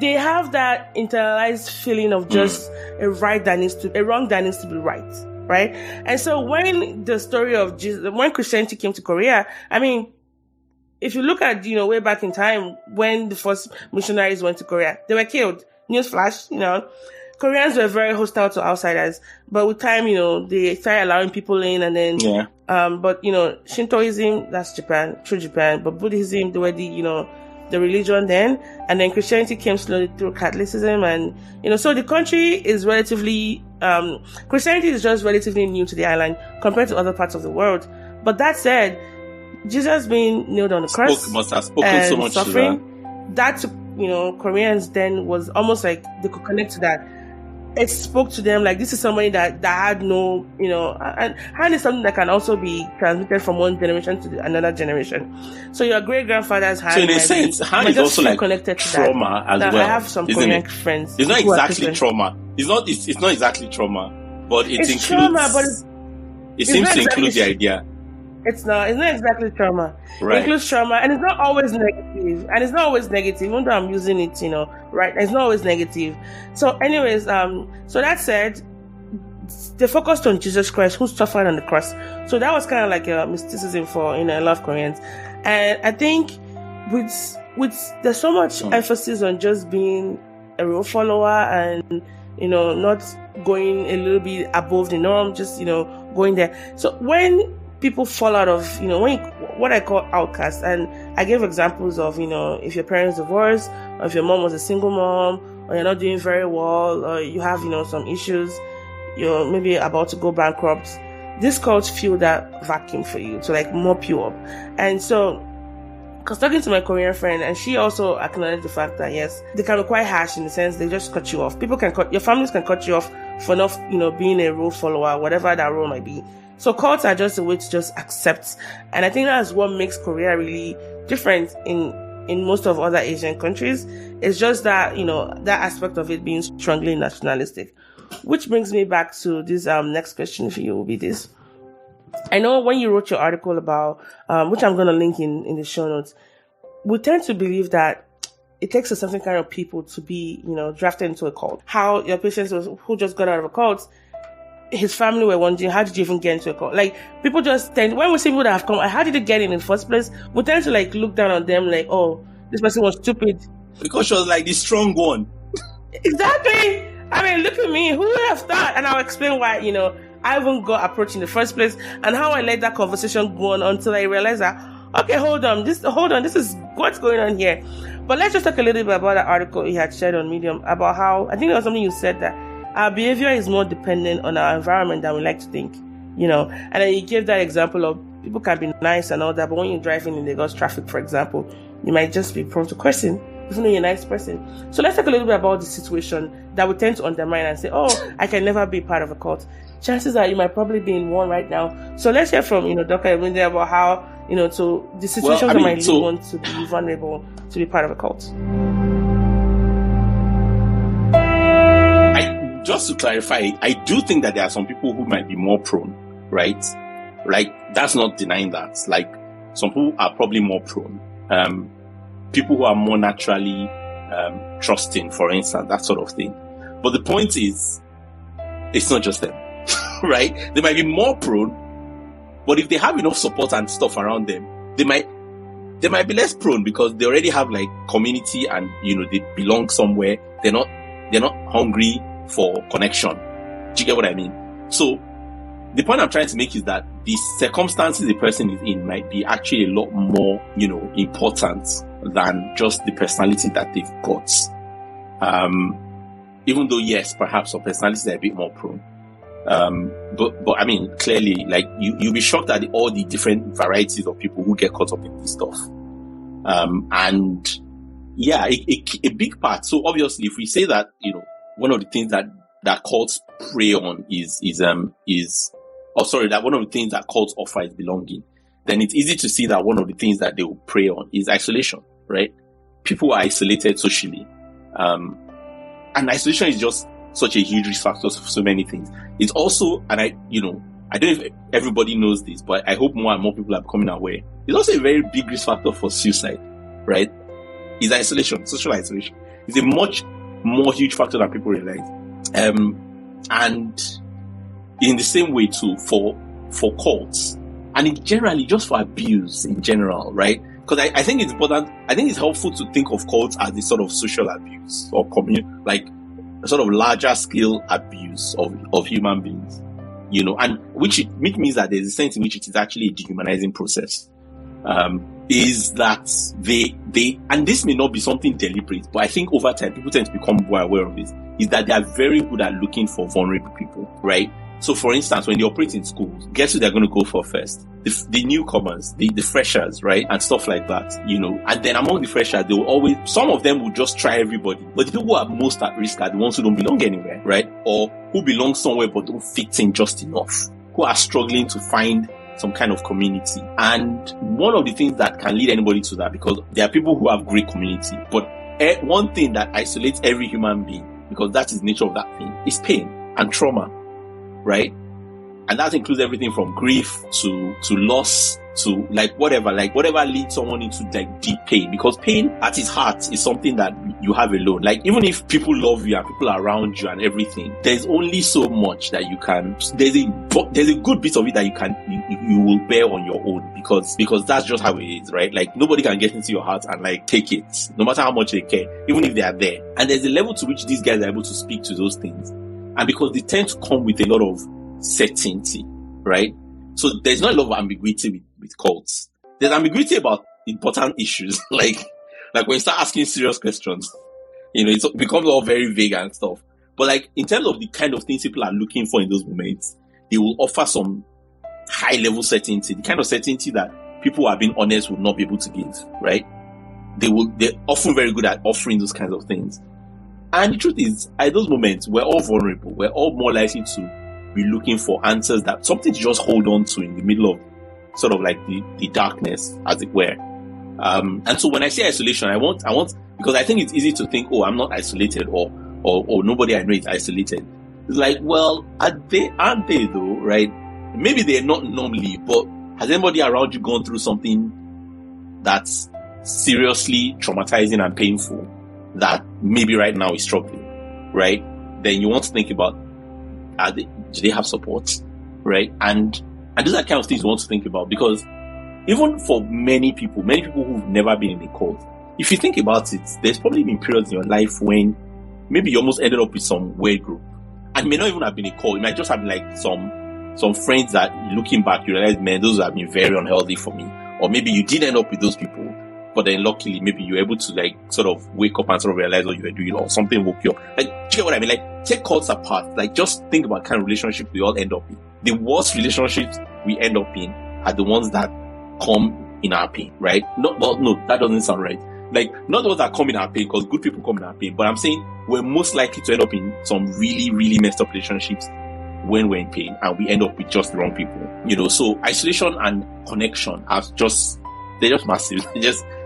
They have that internalized feeling of just a wrong that needs to be right. Right? And so when the story of Jesus, when Christianity came to Korea, I mean, if you look at, way back in time when the first missionaries went to Korea, they were killed. Newsflash, Koreans were very hostile to outsiders, but with time, they started allowing people in, and then, but, Shintoism, that's Japan, true Japan, but Buddhism, they were the religion then, and then Christianity came slowly through Catholicism, and, so the country is relatively, Christianity is just relatively new to the island compared to other parts of the world. But that said, Jesus being nailed on the cross must have spoken and so much suffering, that, Koreans then was almost like they could connect to that. It spoke to them like this is somebody that had no, and hand is something that can also be transmitted from one generation to another generation. So your great grandfather's hand, so in a sense, hand is also like connected to trauma as well. I have some Korean friends. It's not exactly trauma. It's not exactly trauma, but it includes trauma. But it seems to include the idea. It's not exactly trauma. Right. It includes trauma, and it's not always negative. Even though I'm using it, right? It's not always negative. So anyways, so that said, they focused on Jesus Christ who suffered on the cross. So that was kind of like a mysticism for, a lot of Koreans. And I think with there's so much emphasis on just being a real follower and, not going a little bit above the norm, just, going there. So when people fall out of, what I call outcasts. And I gave examples of, if your parents divorced, or if your mom was a single mom, or you're not doing very well, or you have, some issues, you're maybe about to go bankrupt. These cults fill that vacuum for you to like mop you up. And so, because talking to my Korean friend, and she also acknowledged the fact that yes, they can be quite harsh in the sense they just cut you off. Your families can cut you off for not, being a rule follower, whatever that role might be. So cults are just a way to just accept. And I think that's what makes Korea really different in most of other Asian countries. It's just that, that aspect of it being strongly nationalistic. Which brings me back to this next question for you will be this. I know when you wrote your article about, which I'm going to link in the show notes, we tend to believe that it takes a certain kind of people to be, drafted into a cult. How your patient who just got out of a cult, his family were wondering, how did you even get into a cult? Like, people just tend, when we see people that have come, how did they get in the first place? We tend to like look down on them like, oh, this person was stupid. Because she was like the strong one. Exactly. I mean, look at me. Who would have thought? And I'll explain why, I even got approached in the first place and how I let that conversation go on until I realized that, okay, hold on, this is what's going on here. But let's just talk a little bit about that article you had shared on Medium about how, I think there was something you said that our behavior is more dependent on our environment than we like to think, and then you gave that example of people can be nice and all that, but when you're driving in Lagos traffic, for example, you might just be prone to cursing, even though you're a nice person. So let's talk a little bit about the situation that we tend to undermine and say, oh, I can never be part of a cult. Chances are you might probably be in one right now. So let's hear from, Doc Ayomide about how, to the situations that might lead one to be vulnerable to be part of a cult. Just to clarify, I do think that there are some people who might be more prone, right? Like, that's not denying that. Like, some people are probably more prone. People who are more naturally trusting, for instance, that sort of thing. But the point is, it's not just them, right? They might be more prone, but if they have enough support and stuff around them, they might be less prone because they already have like community and, they belong somewhere. They're not hungry for connection. Do you get what I mean? So the point I'm trying to make is that the circumstances the person is in might be actually a lot more, important than just the personality that they've got. Even though, yes, perhaps some personalities are a bit more prone. But I mean, clearly, like, you'll be shocked at all the different varieties of people who get caught up in this stuff. And yeah, a big part. So obviously, if we say that, one of the things that cults prey on that one of the things that cults offer is belonging, then it's easy to see that one of the things that they will prey on is isolation, right? People are isolated socially. And isolation is just such a huge risk factor for so many things. It's also, and I don't know if everybody knows this, but I hope more and more people are becoming aware. It's also a very big risk factor for suicide, right? Is isolation, social isolation. It's a much more huge factor than people realize. And in the same way too, for cults, and generally just for abuse in general, right? because I think it's important. I think it's helpful to think of cults as a sort of social abuse or like a sort of larger scale abuse of human beings, and which means that there's a sense in which it is actually a dehumanizing process. Is that they and this may not be something deliberate, but I think over time people tend to become more aware of this, is that they are very good at looking for vulnerable people, right? So for instance, when they operate in schools, guess who they're going to go for first? The newcomers, the freshers, right? And stuff like that, and then among the freshers, they will always, some of them will just try everybody, but the people who are most at risk are the ones who don't belong anywhere, right? Or who belong somewhere but don't fit in just enough, who are struggling to find some kind of community. And one of the things that can lead anybody to that, because there are people who have great community, but one thing that isolates every human being, because that is the nature of that thing, is pain and trauma, right? And that includes everything from grief to loss to whatever leads someone into deep pain, because pain at its heart is something that you have alone. Even if people love you and people are around you and everything, there's only so much that you can, there's a good bit of it that you will bear on your own, because that's just how it is, right? Nobody can get into your heart and take it, no matter how much they care, even if they are there. And there's a level to which these guys are able to speak to those things, and because they tend to come with a lot of certainty, right? So there's not a lot of ambiguity with cults. There's ambiguity about important issues, like when you start asking serious questions, it becomes all very vague and stuff. But in terms of the kind of things people are looking for in those moments, they will offer some high level certainty, the kind of certainty that people who are being honest will not be able to give, right? They're often very good at offering those kinds of things. And the truth is, at those moments, we're all vulnerable. We're all more likely to be looking for answers, that something to just hold on to in the middle of sort of the darkness, as it were. And so when I say isolation, I want, because I think it's easy to think, oh, I'm not isolated, or nobody I know is isolated. It's well, aren't they though, right? Maybe they're not normally, but has anybody around you gone through something that's seriously traumatizing and painful that maybe right now is struggling, right? Then you want to think about, do they have support, right? And those are kind of things you want to think about, because even for many people who've never been in a cult, if you think about it, there's probably been periods in your life when maybe you almost ended up with some weird group, and it may not even have been a cult. It might just have been some friends that, looking back, you realize, man, those have been very unhealthy for me. Or maybe you did end up with those people, but then luckily maybe you're able to sort of wake up and sort of realize what you were doing, or something woke you up. Do you get what I mean? Take cults apart. Just think about kind of relationships we all end up in. The worst relationships we end up in are the ones that come in our pain, right? No, that doesn't sound right. Not the ones that come in our pain, because good people come in our pain, but I'm saying we're most likely to end up in some really, really messed up relationships when we're in pain, and we end up with just the wrong people. So isolation and connection they're just massive.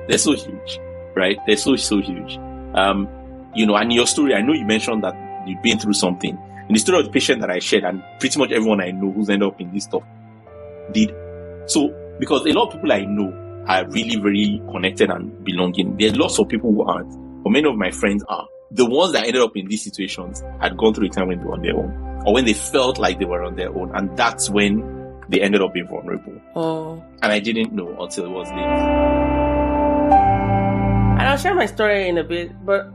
They're so huge, right? They're so huge. And in your story, I know you mentioned that you've been through something. In the story of the patient that I shared, and pretty much everyone I know who's ended up in this stuff did. So, because a lot of people I know are really very connected and belonging. There's lots of people who aren't, but many of my friends are. The ones that ended up in these situations had gone through a time when they were on their own, or when they felt like they were on their own, and that's when they ended up being vulnerable. Oh. And I didn't know until it was late. And I'll share my story in a bit, but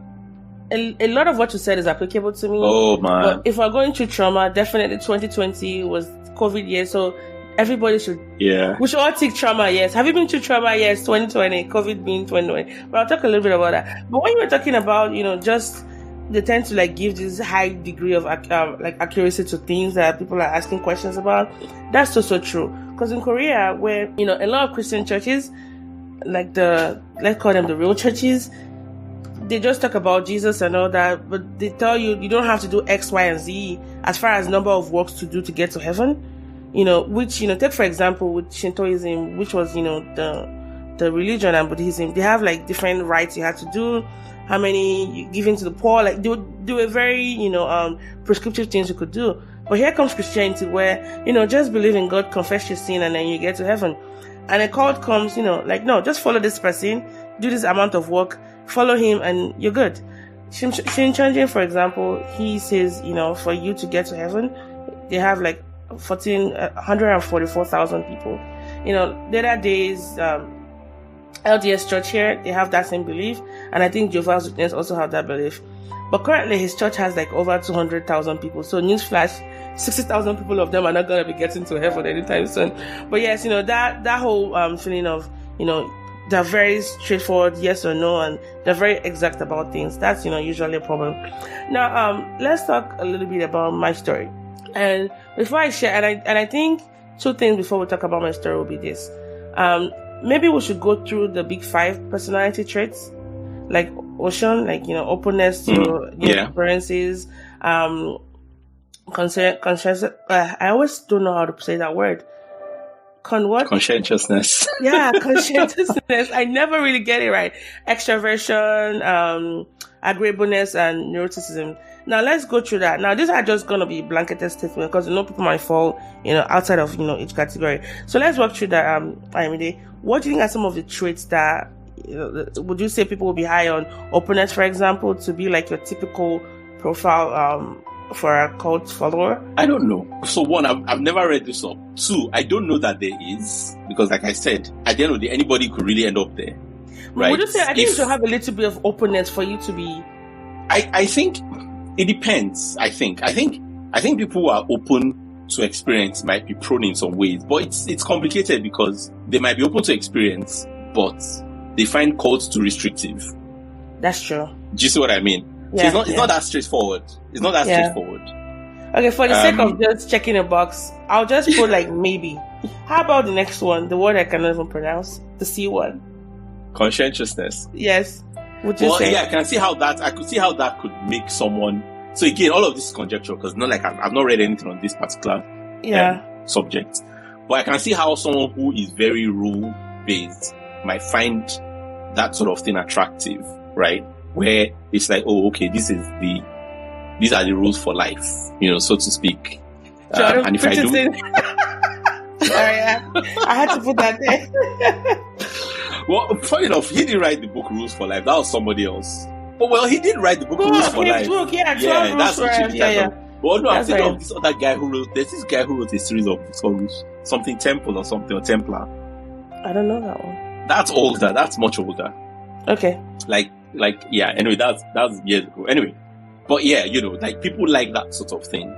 a lot of what you said is applicable to me. Oh, man. But if we're going through trauma, definitely 2020 was COVID year, so everybody should... Yeah. We should all take trauma, yes. Have you been through trauma? Yes, 2020, COVID being 2020. But I'll talk a little bit about that. But when you were talking about, just... They tend to give this high degree of accuracy to things that people are asking questions about. That's so true. Because in Korea, where, a lot of Christian churches, let's call them the real churches, they just talk about Jesus and all that, but they tell you don't have to do X, Y, and Z as far as number of works to do to get to heaven. Which, take for example with Shintoism, which was, the religion and Buddhism, they have different rites you have to do, how many you give into the poor, they were very, prescriptive things you could do. But here comes Christianity where, just believe in God, confess your sin, and then you get to heaven. And a cult comes, no, just follow this person, do this amount of work, follow him, and you're good. Shincheonjin, for example, he says, for you to get to heaven, they have 144,000 people. The other days, LDS church here, they have that same belief. And I think Jehovah's Witnesses also have that belief. But currently his church has like over 200,000 people. So newsflash, 60,000 people of them are not going to be getting to heaven anytime soon. But yes, that whole feeling of, they're very straightforward, yes or no, and they're very exact about things. That's, usually a problem. Now, let's talk a little bit about my story. And before I share, and I think two things before we talk about my story will be this. Maybe we should go through the big 5 personality traits, like Ocean, like, openness to experiences, conscious, I always don't know how to say that word. Conscientiousness. Yeah, conscientiousness. I never really get it right. Extroversion, agreeableness, and neuroticism. Now let's go through that. Now these are just going to be blanketed statements because people might fall, outside of, each category. So let's walk through that. Ayomide, what do you think are some of the traits that, would you say people will be high on? Openness, for example, to be like your typical profile, for a cult follower? I don't know. So one, I've never read this up. 2, I don't know that there is, because like I said, at the end of the day, anybody could really end up there. Right? Would you say, I think you should have a little bit of openness for you to be... I think it depends. I think people who are open to experience might be prone in some ways, but it's complicated because they might be open to experience, but they find cults too restrictive. That's true. Do you see what I mean? Yeah, so it's not that straightforward. It's not that straightforward. Okay, for the sake of just checking a box, I'll just put like maybe. How about the next one? The word I cannot even pronounce. The C one. Conscientiousness. Yes. Would you say? Yeah, I could see how that could make someone. So again, all of this is conjecture because not like I've not read anything on this particular subject. But I can see how someone who is very rule based might find that sort of thing attractive, right? Where it's like, oh, okay, these are the rules for life, so to speak. And if I do, sorry, I had to put that there. Well, funny enough, he didn't write the book Rules for Life. That was somebody else. Oh well, he did write the book Rules for Life. That's Well, no, I'm thinking of this other guy who wrote. There's this guy who wrote a series of books, something Temple or something, or Templar. I don't know that one. That's older. That's much older. Okay. Anyway, that's years ago. Anyway, but yeah, like people like that sort of thing.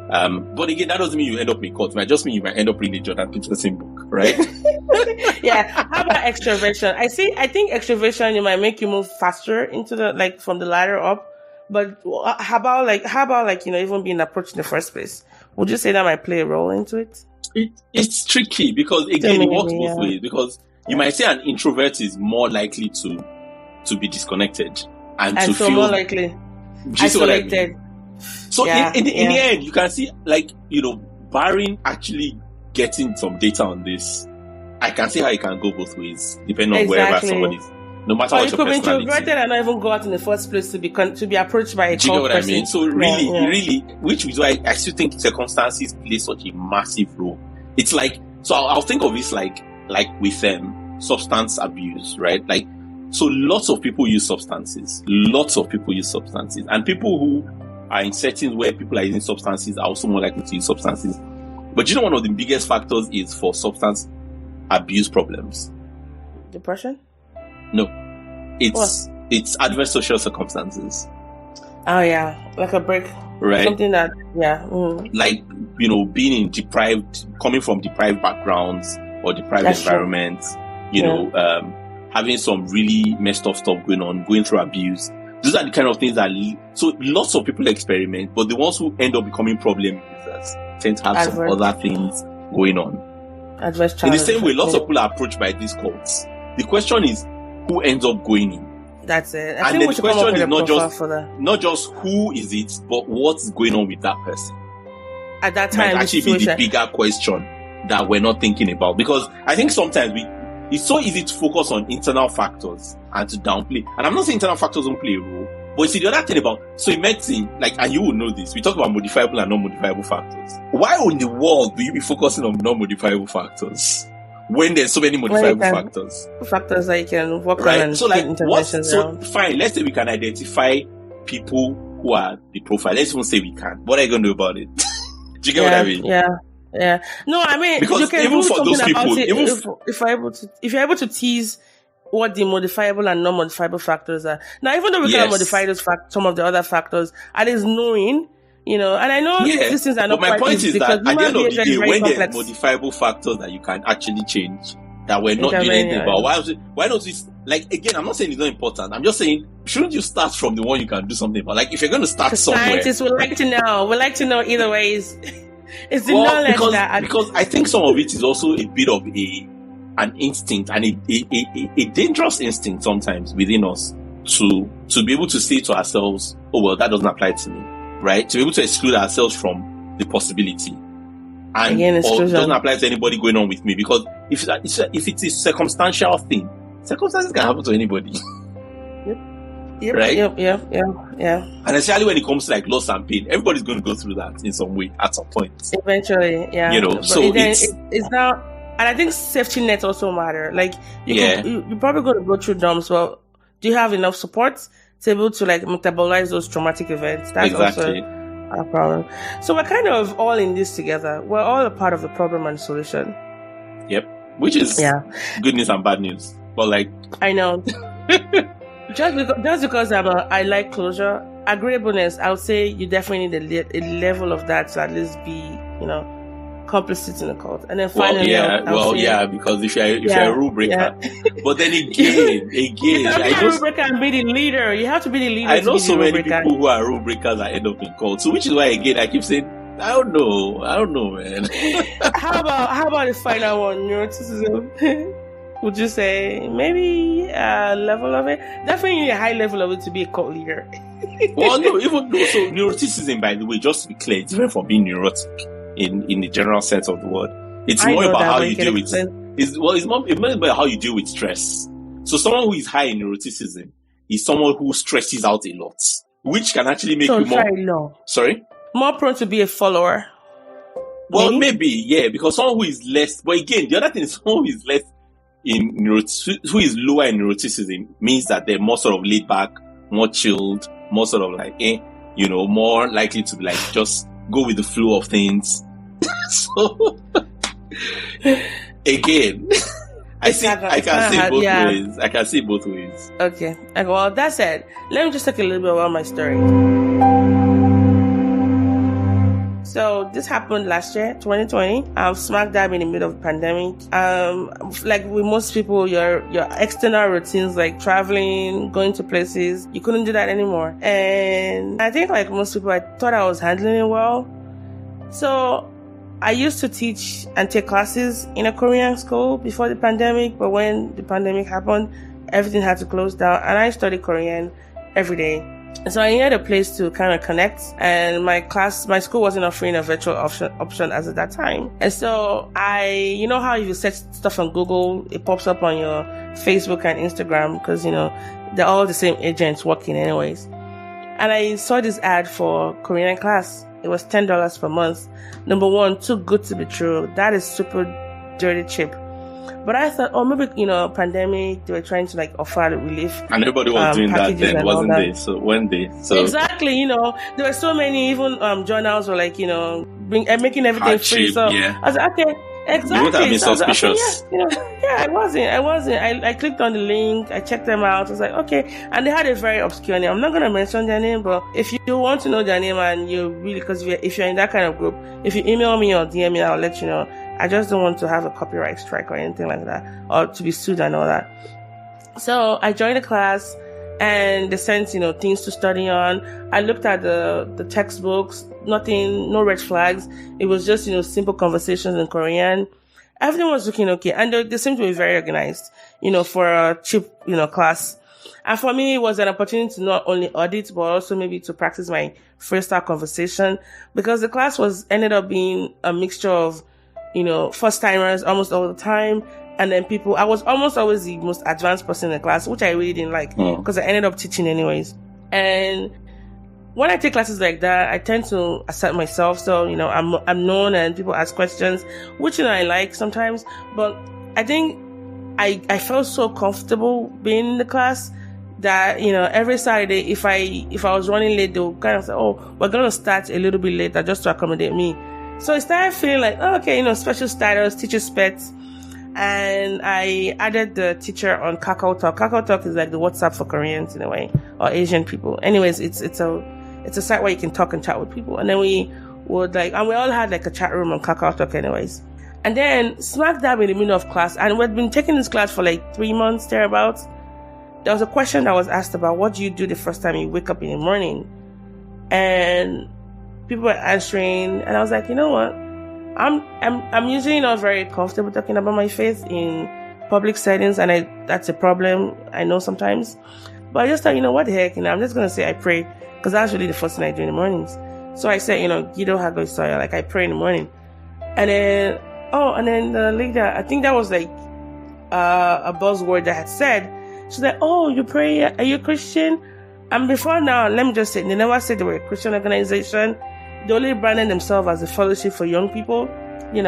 But again, that doesn't mean you end up in cult. It might just mean you might end up reading Jordan Peterson book, right? Yeah. How about extroversion? I think extroversion, might make you move faster into the, from the ladder up. But how about even being approached in the first place? Would you say that might play a role into it? It's tricky because again, it works both ways. Because you might say an introvert is more likely to be disconnected and to feel more likely isolated. So in the end, you can see, barring actually getting some data on this, I can see how it can go both ways, depending on wherever somebody's, no matter what your personality. You could be introverted and not even go out in the first place to be approached by a cult person. Do you know what I mean? So really, which is why I still think circumstances play such a massive role. It's like, so I'll think of this like with substance abuse, right? So lots of people use substances. And people who are in settings where people are using substances are also more likely to use substances. But one of the biggest factors is for substance abuse problems. Depression? No. It's adverse social circumstances. Oh yeah. Like a break. Right. Something that, being coming from deprived backgrounds or deprived environments, having some really messed up stuff going through abuse. Those are the kind of things that so lots of people experiment, but the ones who end up becoming problem users tend to have some other things going on. In the same way, lots of people are approached by these cults. The question is, who ends up going in? That's it. And then the question is not just who is it, but what's going on with that person. At that time, might actually be the bigger question that we're not thinking about. Because I think sometimes it's so easy to focus on internal factors and to downplay. And I'm not saying internal factors don't play a role, but you see the other thing in medicine, and you will know this, we talk about modifiable and non-modifiable factors. Why in the world do you be focusing on non-modifiable factors when there's so many modifiable factors? Factors that you can work on and interventions around. Fine, let's say we can identify people who are the profile. Let's even say we can. What are you going to do about it? Do you get what I mean? Yeah. No, I mean, because you can even do for those people, if you're able to tease what the modifiable and non-modifiable factors are. Now, even though we can modify some of the other factors, at least knowing, and I know these things are not quite easy. But my point is that at the end of the day, when there are modifiable factors that you can actually change, that we're not doing anything about, why don't we, like, again, I'm not saying it's not important. I'm just saying, shouldn't you start from the one you can do something about? Like, if you're going to start somewhere. Scientists would like to know. We'd like to know either ways. It's the knowledge because I think some of it is also a bit of an instinct, and a dangerous instinct sometimes within us to be able to say to ourselves, oh, well, that doesn't apply to me, right? To be able to exclude ourselves from the possibility. And again, or it doesn't apply to anybody going on with me, because if it's a circumstantial thing, circumstances can happen to anybody. Yep, right? Yep. And especially when it comes to like loss and pain, everybody's going to go through that in some way at some point. Eventually, yeah. But so it's now, and I think safety nets also matter. Like, you're probably going to go through dumps, but do you have enough support to be able to like metabolize those traumatic events? That's also a problem. So we're kind of all in this together. We're all a part of the problem and solution. Yep. Which is good news and bad news. But like, I know. Just because I like closure, agreeableness, I would say you definitely need a level of that to at least be, complicit in the cult. And then finally, because if you're a rule breaker, but then again, I know rule breaker and be the leader. You have to be the leader. I know so many people who are rule breakers that end up in cults. So which is why again I keep saying, I don't know, man. How about the final one, neuroticism? Would you say maybe a level of it? Definitely a high level of it to be a cult leader. Well, no, even though, so neuroticism, by the way, just to be clear, it's different from being neurotic in the general sense of the word. It's more about how you deal with it's more about how you deal with stress. So someone who is high in neuroticism is someone who stresses out a lot, which can actually make you more. Sorry? More prone to be a follower. Well, maybe, because someone who is less. But again, the other thing is someone who is less who is lower in neuroticism means that they're more sort of laid back, more chilled, more sort of like, more likely to like just go with the flow of things. So again, I can see both ways. I can see both ways. Okay. Well, that said, let me just talk a little bit about my story. So this happened last year, 2020. I'm smack dab in the middle of the pandemic. Like with most people, your external routines like traveling, going to places, you couldn't do that anymore. And I think like most people, I thought I was handling it well. So I used to teach and take classes in a Korean school before the pandemic, but when the pandemic happened, everything had to close down, and I studied Korean every day. So I needed a place to kind of connect, and my school wasn't offering a virtual option as at that time. And so you know how if you search stuff on Google, it pops up on your Facebook and Instagram because, they're all the same agents working anyways. And I saw this ad for Korean class. It was $10 per month. Number one, too good to be true. That is super dirty cheap. But I thought, maybe, pandemic, they were trying to like offer relief. And everybody was doing that then, wasn't they? So when they, Exactly, there were so many, even journals were like, making everything free. So I was like, okay, exactly. You would have been suspicious. I wasn't. I clicked on the link, I checked them out. I was like, okay. And they had a very obscure name. I'm not going to mention their name, but if you want to know their name and you really, because if you're in that kind of group, if you email me or DM me, I'll let you know. I just don't want to have a copyright strike or anything like that, or to be sued and all that. So I joined the class, and they sent, things to study on. I looked at the textbooks, no red flags. It was just, simple conversations in Korean. Everything was looking okay. And they seemed to be very organized, for a cheap, class. And for me, it was an opportunity to not only audit, but also maybe to practice my freestyle conversation, because the class ended up being a mixture of, first timers almost all the time. And then I was almost always the most advanced person in the class, which I really didn't like because I ended up teaching anyways. And when I take classes like that, I tend to assert myself. So, I'm known and people ask questions, which, I like sometimes. But I think I felt so comfortable being in the class that, every Saturday, if I was running late, they would kind of say, oh, we're going to start a little bit later just to accommodate me. So I started feeling like, okay, special status, teacher's pets. and I added the teacher on Kakao Talk. Kakao Talk is like the WhatsApp for Koreans in a way, or Asian people. Anyways, it's a site where you can talk and chat with people. And then we would and we all had like a chat room on Kakao Talk anyways. And then smack dab in the middle of class, and we'd been taking this class for like 3 months thereabouts. There was a question that was asked about what do you do the first time you wake up in the morning, and people were answering, and I was like, you know what? I'm usually not very comfortable talking about my faith in public settings, and that's a problem, I know sometimes. But I just thought, what the heck, I'm just going to say I pray, because that's really the first thing I do in the mornings. So I said, Gido Hago Soya, like I pray in the morning. And then, later, I think that was like a buzzword that I had said. She's like, oh, you pray, are you a Christian? And before now, let me just say, they never said they were a Christian organization. They only branded themselves as a fellowship for young people, And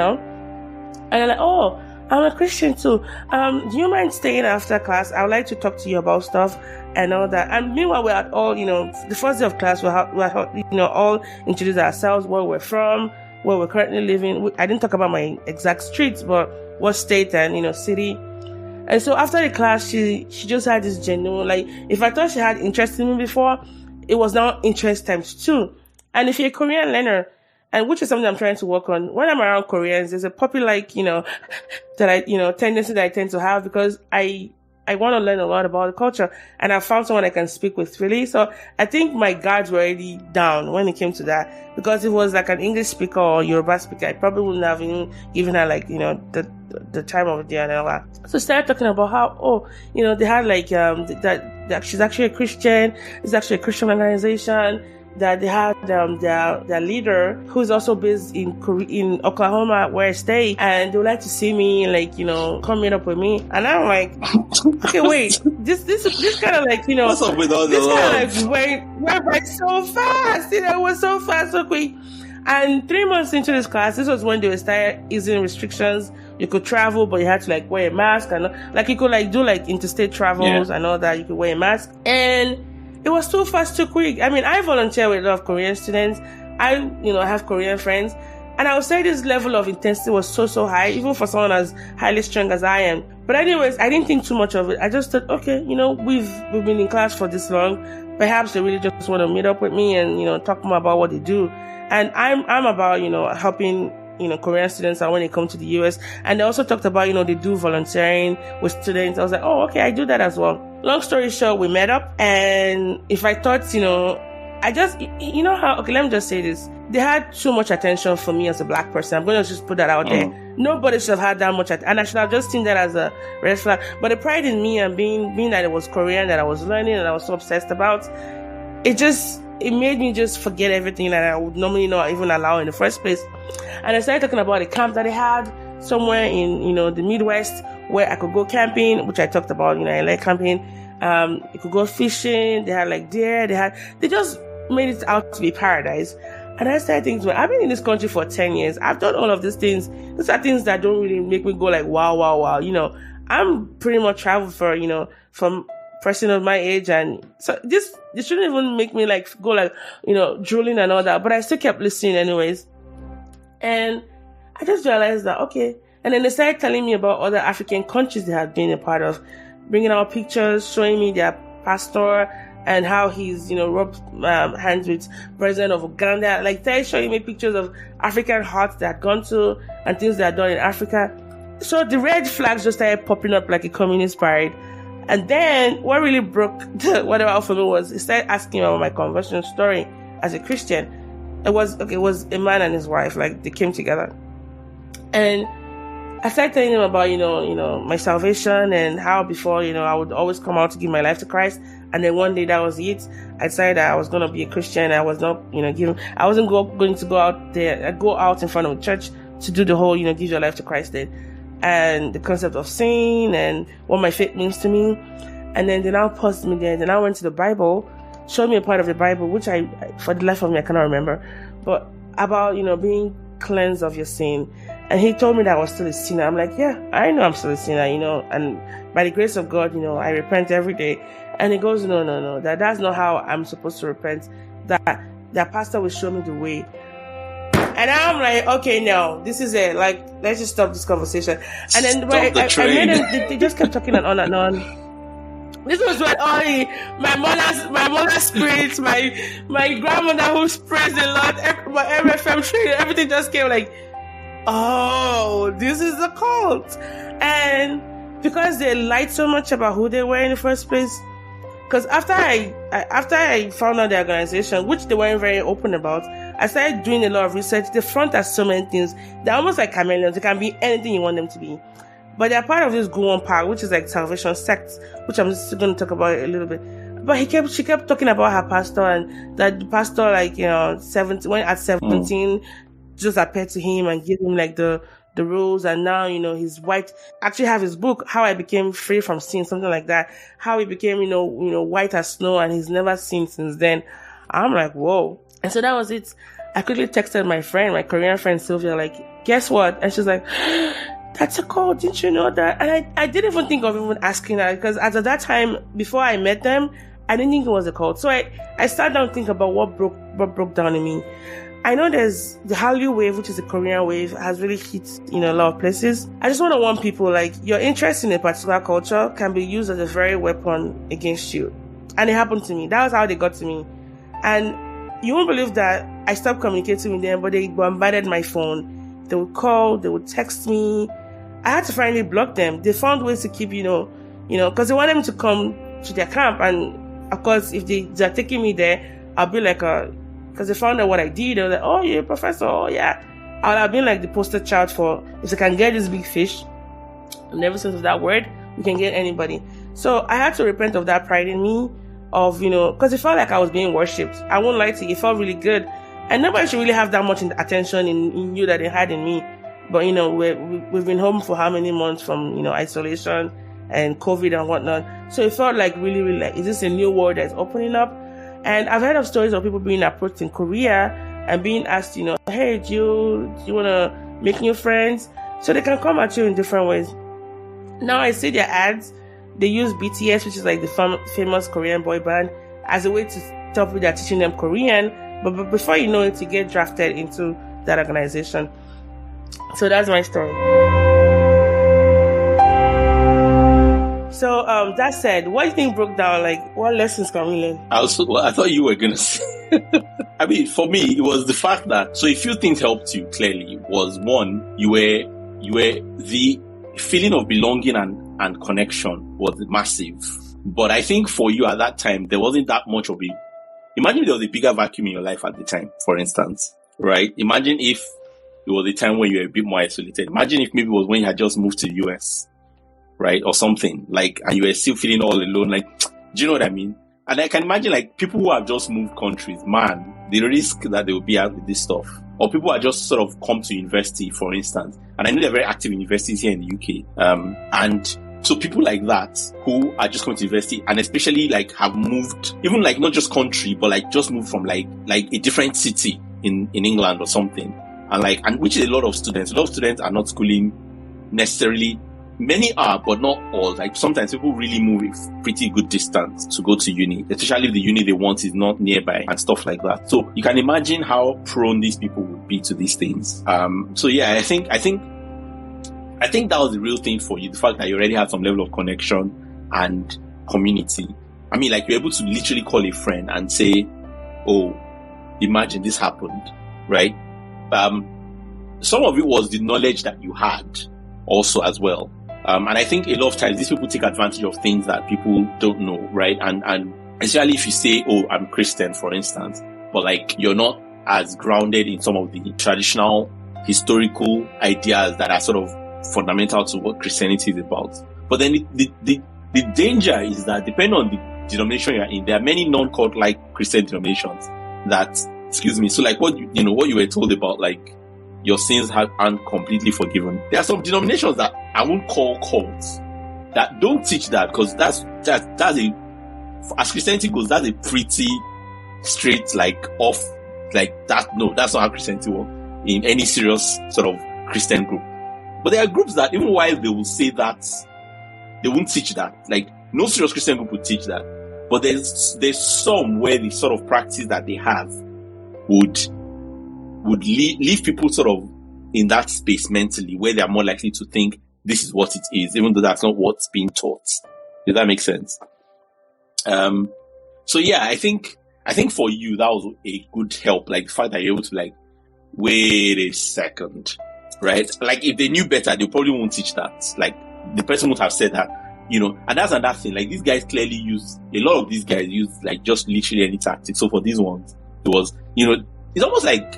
they're like, oh, I'm a Christian too. Do you mind staying after class? I would like to talk to you about stuff and all that. And meanwhile, we're at all, the first day of class, we're all introduce ourselves, where we're from, where we're currently living. I didn't talk about my exact streets, but what state and, city. And so after the class, she just had this genuine, if I thought she had interest in me before, it was now interest times 2. And if you're a Korean learner, and which is something I'm trying to work on, when I'm around Koreans, there's a puppy that I, tendency that I tend to have, because I want to learn a lot about the culture, and I found someone I can speak with really. So I think my guards were already down when it came to that, because if it was like an English speaker or Yoruba speaker, I probably wouldn't have even given her the time of the day and all that. So started talking about how, they had that she's actually a Christian. It's actually a Christian organization. That they had their leader, who's also based in Oklahoma, where I stay, and they would like to see me, come meet up with me. And I'm like, okay, wait, this kind of what's up with all the love? This kind of went by so fast, it was so fast, so quick. And 3 months into this class, this was when they would start easing restrictions. You could travel, but you had to wear a mask, and you could do interstate travels and all that. You could wear a mask, and it was too fast, too quick. I mean, I volunteer with a lot of Korean students. I have Korean friends. And I would say this level of intensity was so high, even for someone as highly strong as I am. But anyways, I didn't think too much of it. I just thought, okay, we've been in class for this long. Perhaps they really just want to meet up with me and, talk more about what they do. And I'm about, helping, Korean students out when they come to the US. And they also talked about, they do volunteering with students. I was like, oh, okay, I do that as well. Long story short, we met up, and if I thought, I just, okay, let me just say this. They had too much attention for me as a black person. I'm going to just put that out there. Nobody should have had that much and I should have just seen that as a red flag. But the pride in me and being that it was Korean, that I was learning and I was so obsessed about, it made me just forget everything that I would normally not even allow in the first place. And I started talking about the camp that they had somewhere in, the Midwest, where I could go camping, which I talked about, I like camping. You could go fishing. They had deer. They just made it out to be paradise. And I started thinking, I've been in this country for 10 years. I've done all of these things. These are things that don't really make me go wow. I'm pretty much traveled for, from person of my age. And so this shouldn't even make me go drooling and all that. But I still kept listening anyways. And I just realized that, okay. And then they started telling me about other African countries they had been a part of, bringing out pictures, showing me their pastor and how he's, rubbed hands with president of Uganda. They're showing me pictures of African huts they had gone to and things they had done in Africa. So the red flags just started popping up like a communist parade. And then what really broke whatever out for me was he started asking about my conversion story as a Christian. It was a man and his wife, they came together. And I started telling him about, my salvation and how before, I would always come out to give my life to Christ. And then one day that was it. I decided that I was going to be a Christian. I was not, I wasn't going to go out there, I'd go out in front of a church to do the whole, give your life to Christ thing. And the concept of sin and what my faith means to me. And then they now paused me there. Then I went to the Bible, showed me a part of the Bible, which I for the life of me, I cannot remember. But about, being cleansed of your sin. And he told me that I was still a sinner. I'm like, yeah, I know I'm still a sinner, and by the grace of God, I repent every day. And he goes, no, that's not how I'm supposed to repent. That pastor will show me the way. And I'm like, okay, no, this is it. Like, let's just stop this conversation. And then I made them, they just kept talking and on and on. This was when all my mother's spirits, my grandmother who praised the Lord, my MFM training, everything just came like, oh, this is the cult. And because they lied so much about who they were in the first place, because after I found out the organization, which they weren't very open about, I started doing a lot of research. The front has so many things. They're almost like chameleons. They can be anything you want them to be. But they're part of this Gowon Park, which is like Salvation sect, which I'm just going to talk about a little bit. But she kept talking about her pastor, and that the pastor, like, 17, just appeared to him and gave him like the rules. And now, his wife actually have his book, How I Became Free from Sin, something like that. How he became, white as snow, and he's never sinned since then. I'm like, whoa. And so that was it. I quickly texted my Korean friend Sylvia, like, guess what? And she's like, that's a cult, didn't you know that? And I didn't even think of even asking her, because at that time, before I met them, I didn't think it was a cult. So I sat down and think about what broke down in me. I know there's the Hallyu wave, which is the Korean wave, has really hit a lot of places. I just want to warn people, like, your interest in a particular culture can be used as a very weapon against you. And it happened to me. That was how they got to me. And you won't believe that I stopped communicating with them, but they bombarded my phone. They would call, they would text me. I had to finally block them. They found ways to keep, because they want them to come to their camp. And of course, if they're taking me there, I'll be like, because they found out what I did. They were like, oh, you're a professor. Oh, yeah. I'll have been like the poster child for, if they can get this big fish, and ever since that word, we can get anybody. So I had to repent of that pride in me of, because it felt like I was being worshipped. I won't lie to you. It felt really good. And nobody should really have that much attention in you that they had in me. But, we've been home for how many months from, isolation and COVID and whatnot. So it felt like really, really like, is this a new world that's opening up? And I've heard of stories of people being approached in Korea and being asked, hey, do you want to make new friends? So they can come at you in different ways. Now I see their ads. They use BTS, which is like the famous Korean boy band, as a way to tell people they're teaching them Korean. But before you know it, you get drafted into that organization. So that's my story. So that said, what do you think broke down? Like, what lessons can we learn? I thought you were going to say. I mean, for me, it was the fact that, so a few things helped you clearly. Was one, you were the feeling of belonging and connection was massive. But I think for you at that time, there wasn't that much of imagine there was a bigger vacuum in your life at the time, for instance, right? Imagine if it was a time when you were a bit more isolated. Imagine if maybe it was when you had just moved to the US, right? Or something, like, and you were still feeling all alone. Like, do you know what I mean? And I can imagine, like, people who have just moved countries, man, the risk that they will be out with this stuff. Or people who are just sort of come to university, for instance. And I know they're very active in universities here in the UK. And so people like that who are just coming to university and especially like have moved, even like not just country, but like just moved from like a different city in England or something. And which is a lot of students. A lot of students are not schooling necessarily. Many are, but not all. Like sometimes people really move a pretty good distance to go to uni, especially if the uni they want is not nearby and stuff like that. So you can imagine how prone these people would be to these things. So yeah, I think that was the real thing for you. The fact that you already had some level of connection and community. I mean, like you're able to literally call a friend and say, oh, imagine this happened, right? Some of it was the knowledge that you had also as well. And I think a lot of times these people take advantage of things that people don't know, right? And especially if you say, oh, I'm Christian, for instance, but like you're not as grounded in some of the traditional historical ideas that are sort of fundamental to what Christianity is about. But then the danger is that depending on the denomination you're in, there are many non-cult-like Christian denominations that, so like what you were told about, like, your sins aren't completely forgiven. There are some denominations that I won't call cults that don't teach that, because that's as Christianity goes, that's a pretty straight, like off, like that. No, that's not how Christianity works in any serious sort of Christian group. But there are groups that even while they will say that, they won't teach that. Like no serious Christian group would teach that. But there's some where the sort of practice that they have would would leave people sort of in that space mentally where they are more likely to think this is what it is, even though that's not what's being taught. Does that make sense? So yeah, I think for you, that was a good help. Like the fact that you're able to like, wait a second, right? Like if they knew better, they probably won't teach that. Like the person would have said that, you know, and that's another thing. Like these guys clearly a lot of these guys use like just literally any tactic. So for these ones, it was, you know, it's almost like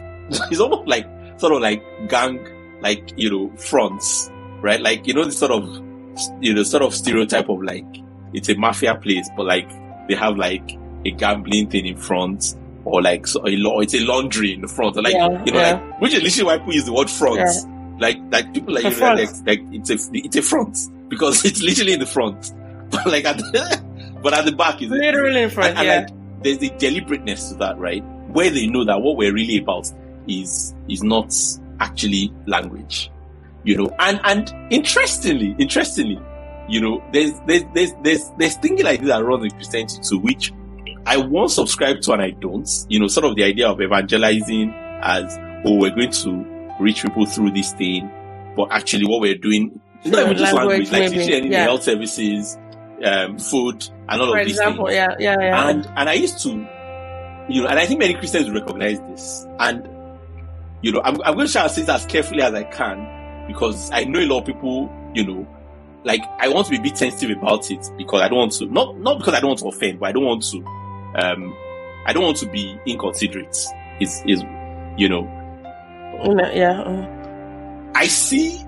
sort of like gang, like, you know, fronts, right? Like, you know, the sort of stereotype of like, it's a mafia place, but like they have like a gambling thing in front, or like it's a laundry in the front, or like, like, which is literally why people use the word front. Yeah. Like people like, you know, like it's a front because it's literally in the front, but like at the back is literally in front. And like there's a deliberateness to that, right? Where they know that what we're really about is not actually language, you know. And interestingly, you know, there's thinking like this that runs in Christianity too, which I once subscribed to and I don't. You know, sort of the idea of evangelizing as, oh, we're going to reach people through this thing, but actually what we're doing is not even just language, like teaching health services, food, and all of these things. And I used to, you know, and I think many Christians recognize this. And, you know, I'm going to try to say this as carefully as I can, because I know a lot of people, you know, like, I want to be a bit sensitive about it because I don't want to, not because I don't want to offend, but I don't want to be inconsiderate. Is you know. I see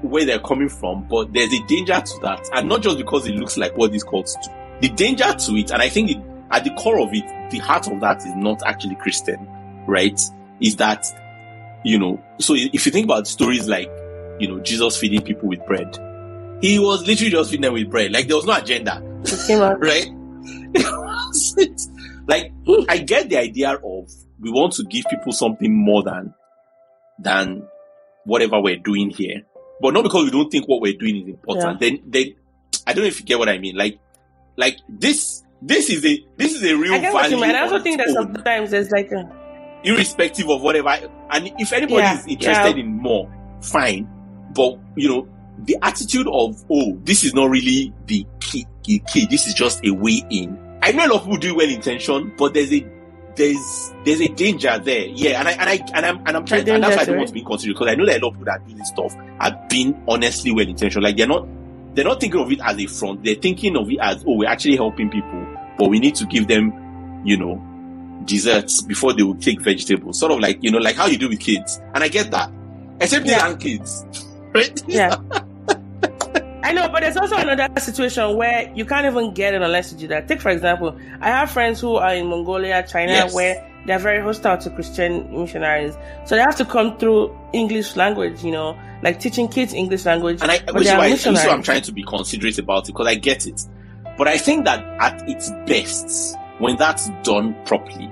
where they're coming from, but there's a danger to that, and not just because it looks like what these cults do. The danger to it, and I think at the core of it, the heart of that is not actually Christian, right? Is that, you know, so if you think about stories like, you know, Jesus feeding people with bread, he was literally just feeding them with bread. Like there was no agenda, right? Like I get the idea of we want to give people something more than whatever we're doing here, but not because we don't think what we're doing is important. Then I don't know if you get what I mean. Like this is a real value. And I also think that sometimes there's like irrespective of whatever. And if anybody is interested in more, fine. But you know, the attitude of, oh, this is not really the key. This is just a way in. I know a lot of people do well intentioned, but there's a danger there. Yeah, I'm trying, and that's why I don't want to be considered, because I know that a lot of people that do this stuff are being honestly well intentioned. Like they're not thinking of it as a front. They're thinking of it as, oh, we're actually helping people, but we need to give them, you know, desserts before they will take vegetables. Sort of like, you know, like how you do with kids. And I get that, except these aren't kids. Right? Yeah. I know, but there's also another situation where you can't even get it unless you do that. Take, for example, I have friends who are in Mongolia, China, where they're very hostile to Christian missionaries. So they have to come through English language, you know, like teaching kids English language. And which is why I'm trying to be considerate about it, because I get it. But I think that at its best, when that's done properly,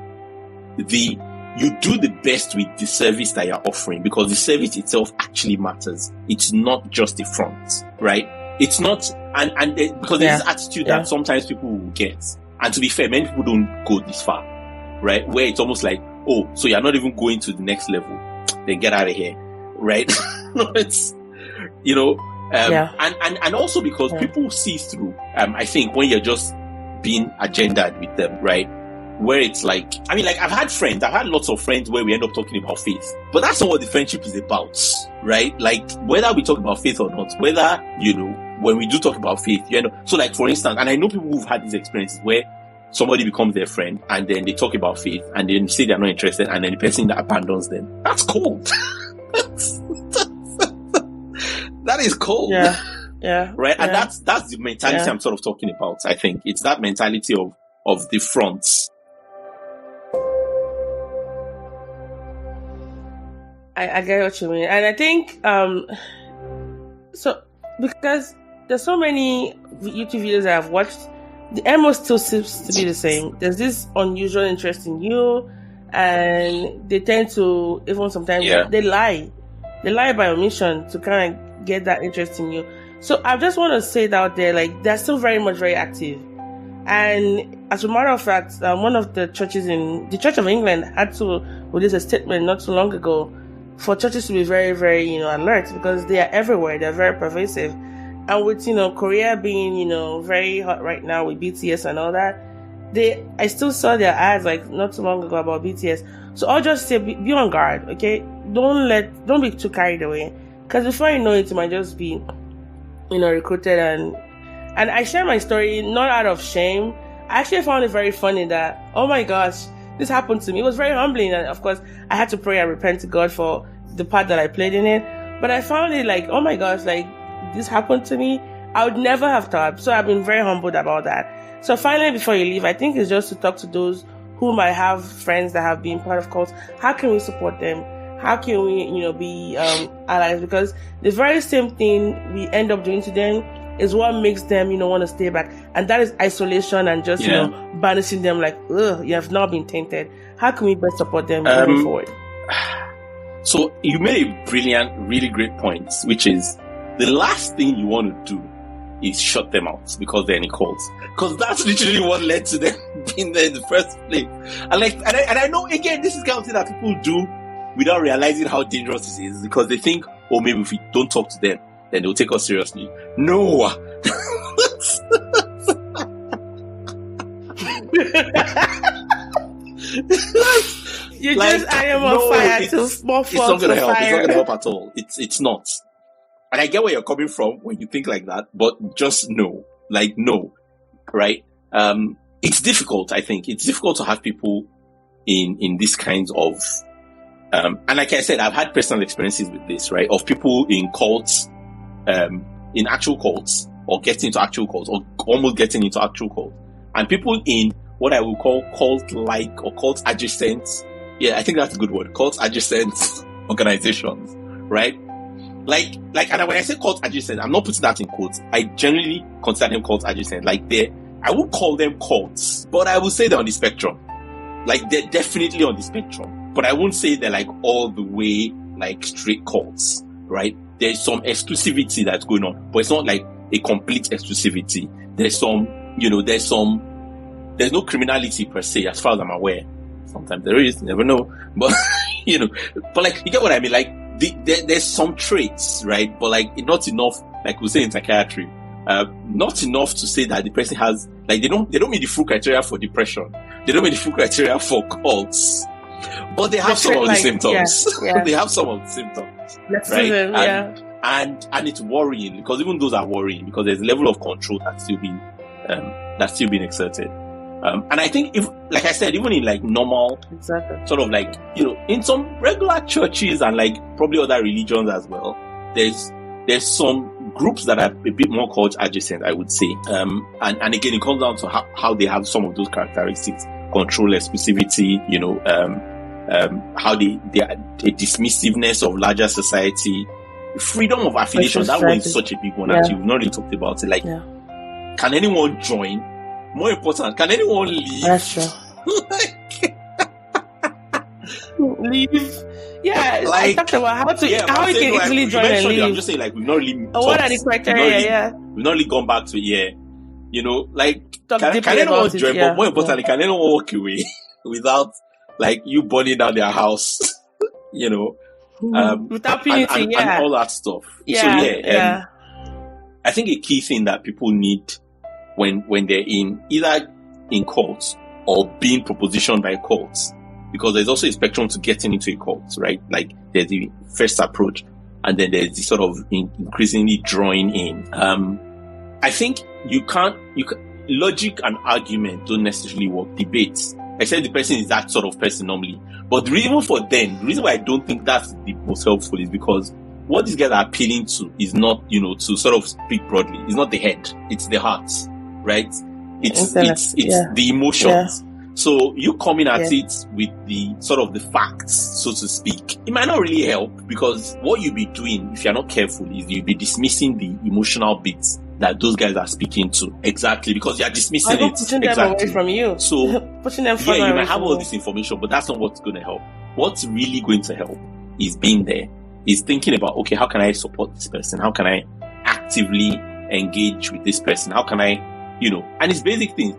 you do the best with the service that you're offering, because the service itself actually matters. It's not just the front, right? It's not, and because there's this attitude that sometimes people will get. And to be fair, many people don't go this far, right? Where it's almost like, oh, so you're not even going to the next level, then get out of here, right? No, it's, you know, and also because people see through, I think when you're just being agendaed with them, right? Where it's like, I mean, like I've had lots of friends where we end up talking about faith, but that's not what the friendship is about, right? Like whether we talk about faith or not, whether, you know, when we do talk about faith, you know, so like for instance, and I know people who've had these experiences where somebody becomes their friend and then they talk about faith and then say they're not interested and then the person that abandons them. That's cold. That is cold. Yeah. Right. And that's the mentality I'm sort of talking about. I think it's that mentality of the fronts. I get what you mean. And I think, so, because there's so many YouTube videos that I've watched, the MO still seems to be the same. There's this unusual interest in you, and they tend to, even sometimes, they lie by omission to kind of get that interest in you. So I just want to say that out there, like, they're still very active. And as a matter of fact, one of the churches in the Church of England had to with this statement not too long ago for churches to be very, very, alert, because they are everywhere. They're very pervasive. And with, Korea being, very hot right now with BTS and all that, I still saw their ads like not too long ago about BTS. So I'll just say, be on guard, okay? Don't be too carried away. Because before you know it, you might just be, recruited. And I share my story not out of shame. I actually found it very funny that, oh my gosh, this happened to me. It was very humbling. And of course, I had to pray and repent to God for the part that I played in it. But I found it like, oh my gosh, like, this happened to me. I would never have thought. So I've been very humbled about that. So finally, before you leave, I think it's just to talk to those who might have friends that have been part of cults. How can we support them? How can we, be allies? Because the very same thing we end up doing to them is what makes them, want to stay back. And that is isolation and just, banishing them like, ugh, you have now been tainted. How can we best support them moving forward? So you made a brilliant, really great point, which is the last thing you want to do is shut them out because they're in a cult. Because that's literally what led to them being there in the first place. And I know, again, this is kind of thing that people do without realizing how dangerous this is, because they think, oh, maybe if we don't talk to them, then they'll take us seriously. No! You just add more fire to more It's not gonna help. It's not gonna help at all. It's not. And I get where you're coming from when you think like that, but just no. Like, no. Right? It's difficult, I think. It's difficult to have people in these kinds of, and like I said, I've had personal experiences with this, right? Of people in cults, in actual cults, or getting into actual cults, or almost getting into actual cults. And people in what I would call cult-like or cult-adjacent, yeah, I think that's a good word, cult-adjacent organizations, right? Like, and when I say cult-adjacent, I'm not putting that in quotes. I generally consider them cult-adjacent. Like, I would call them cults, but I would say they're on the spectrum. Like, they're definitely on the spectrum. But I won't say they're like all the way like straight cults, right? There's some exclusivity that's going on, but it's not like a complete exclusivity. There's no criminality per se, as far as I'm aware. Sometimes there is, you never know. But, but like, you get what I mean? Like, there's some traits, right? But like, not enough, like we say in psychiatry, not enough to say that the person has, like, they don't meet the full criteria for depression. They don't meet the full criteria for cults. But they have some of the symptoms. Yeah. They have some of the symptoms. Right? And it's worrying, because even those are worrying, because there's a level of control that's still being exerted. And I think, if, like I said, even in like normal, sort of like, in some regular churches and like probably other religions as well, there's some groups that are a bit more cult adjacent, I would say. And again, it comes down to how they have some of those characteristics: control, exclusivity, how they are a dismissiveness of larger society, freedom of affiliation. That one is such a big one. Actually, we've not really talked about it. Like, can anyone join? More important, can anyone leave? That's true. Leave. Yeah, like, I talked about how we can easily join and leave. I'm just saying, like, we've not really. What are the criteria? We've not really gone back to it. Like, can anyone join? But more importantly, can anyone walk away without, like, you burning down their house? Without penalty, and all that stuff. Yeah, I think a key thing that people need when they're either in cults or being propositioned by cults, because there's also a spectrum to getting into a cult, right? Like, there's the first approach, and then there's the sort of increasingly drawing in. I think logic and argument don't necessarily work. Debates, except the person is that sort of person normally. But the reason why I don't think that's the most helpful is because what these guys are appealing to is not, to sort of speak broadly, it's not the head, it's the heart, right? It's the emotions. Yeah. So you coming at it with the sort of the facts, so to speak, it might not really help, because what you'll be doing, if you're not careful, is you'll be dismissing the emotional bits that those guys are speaking to. Exactly, because you're dismissing it. Pushing them away from you. So pushing them further away. You might have all this information, but that's not what's going to help. What's really going to help is being there, is thinking about, okay, how can I support this person? How can I actively engage with this person? How can I, and it's basic things,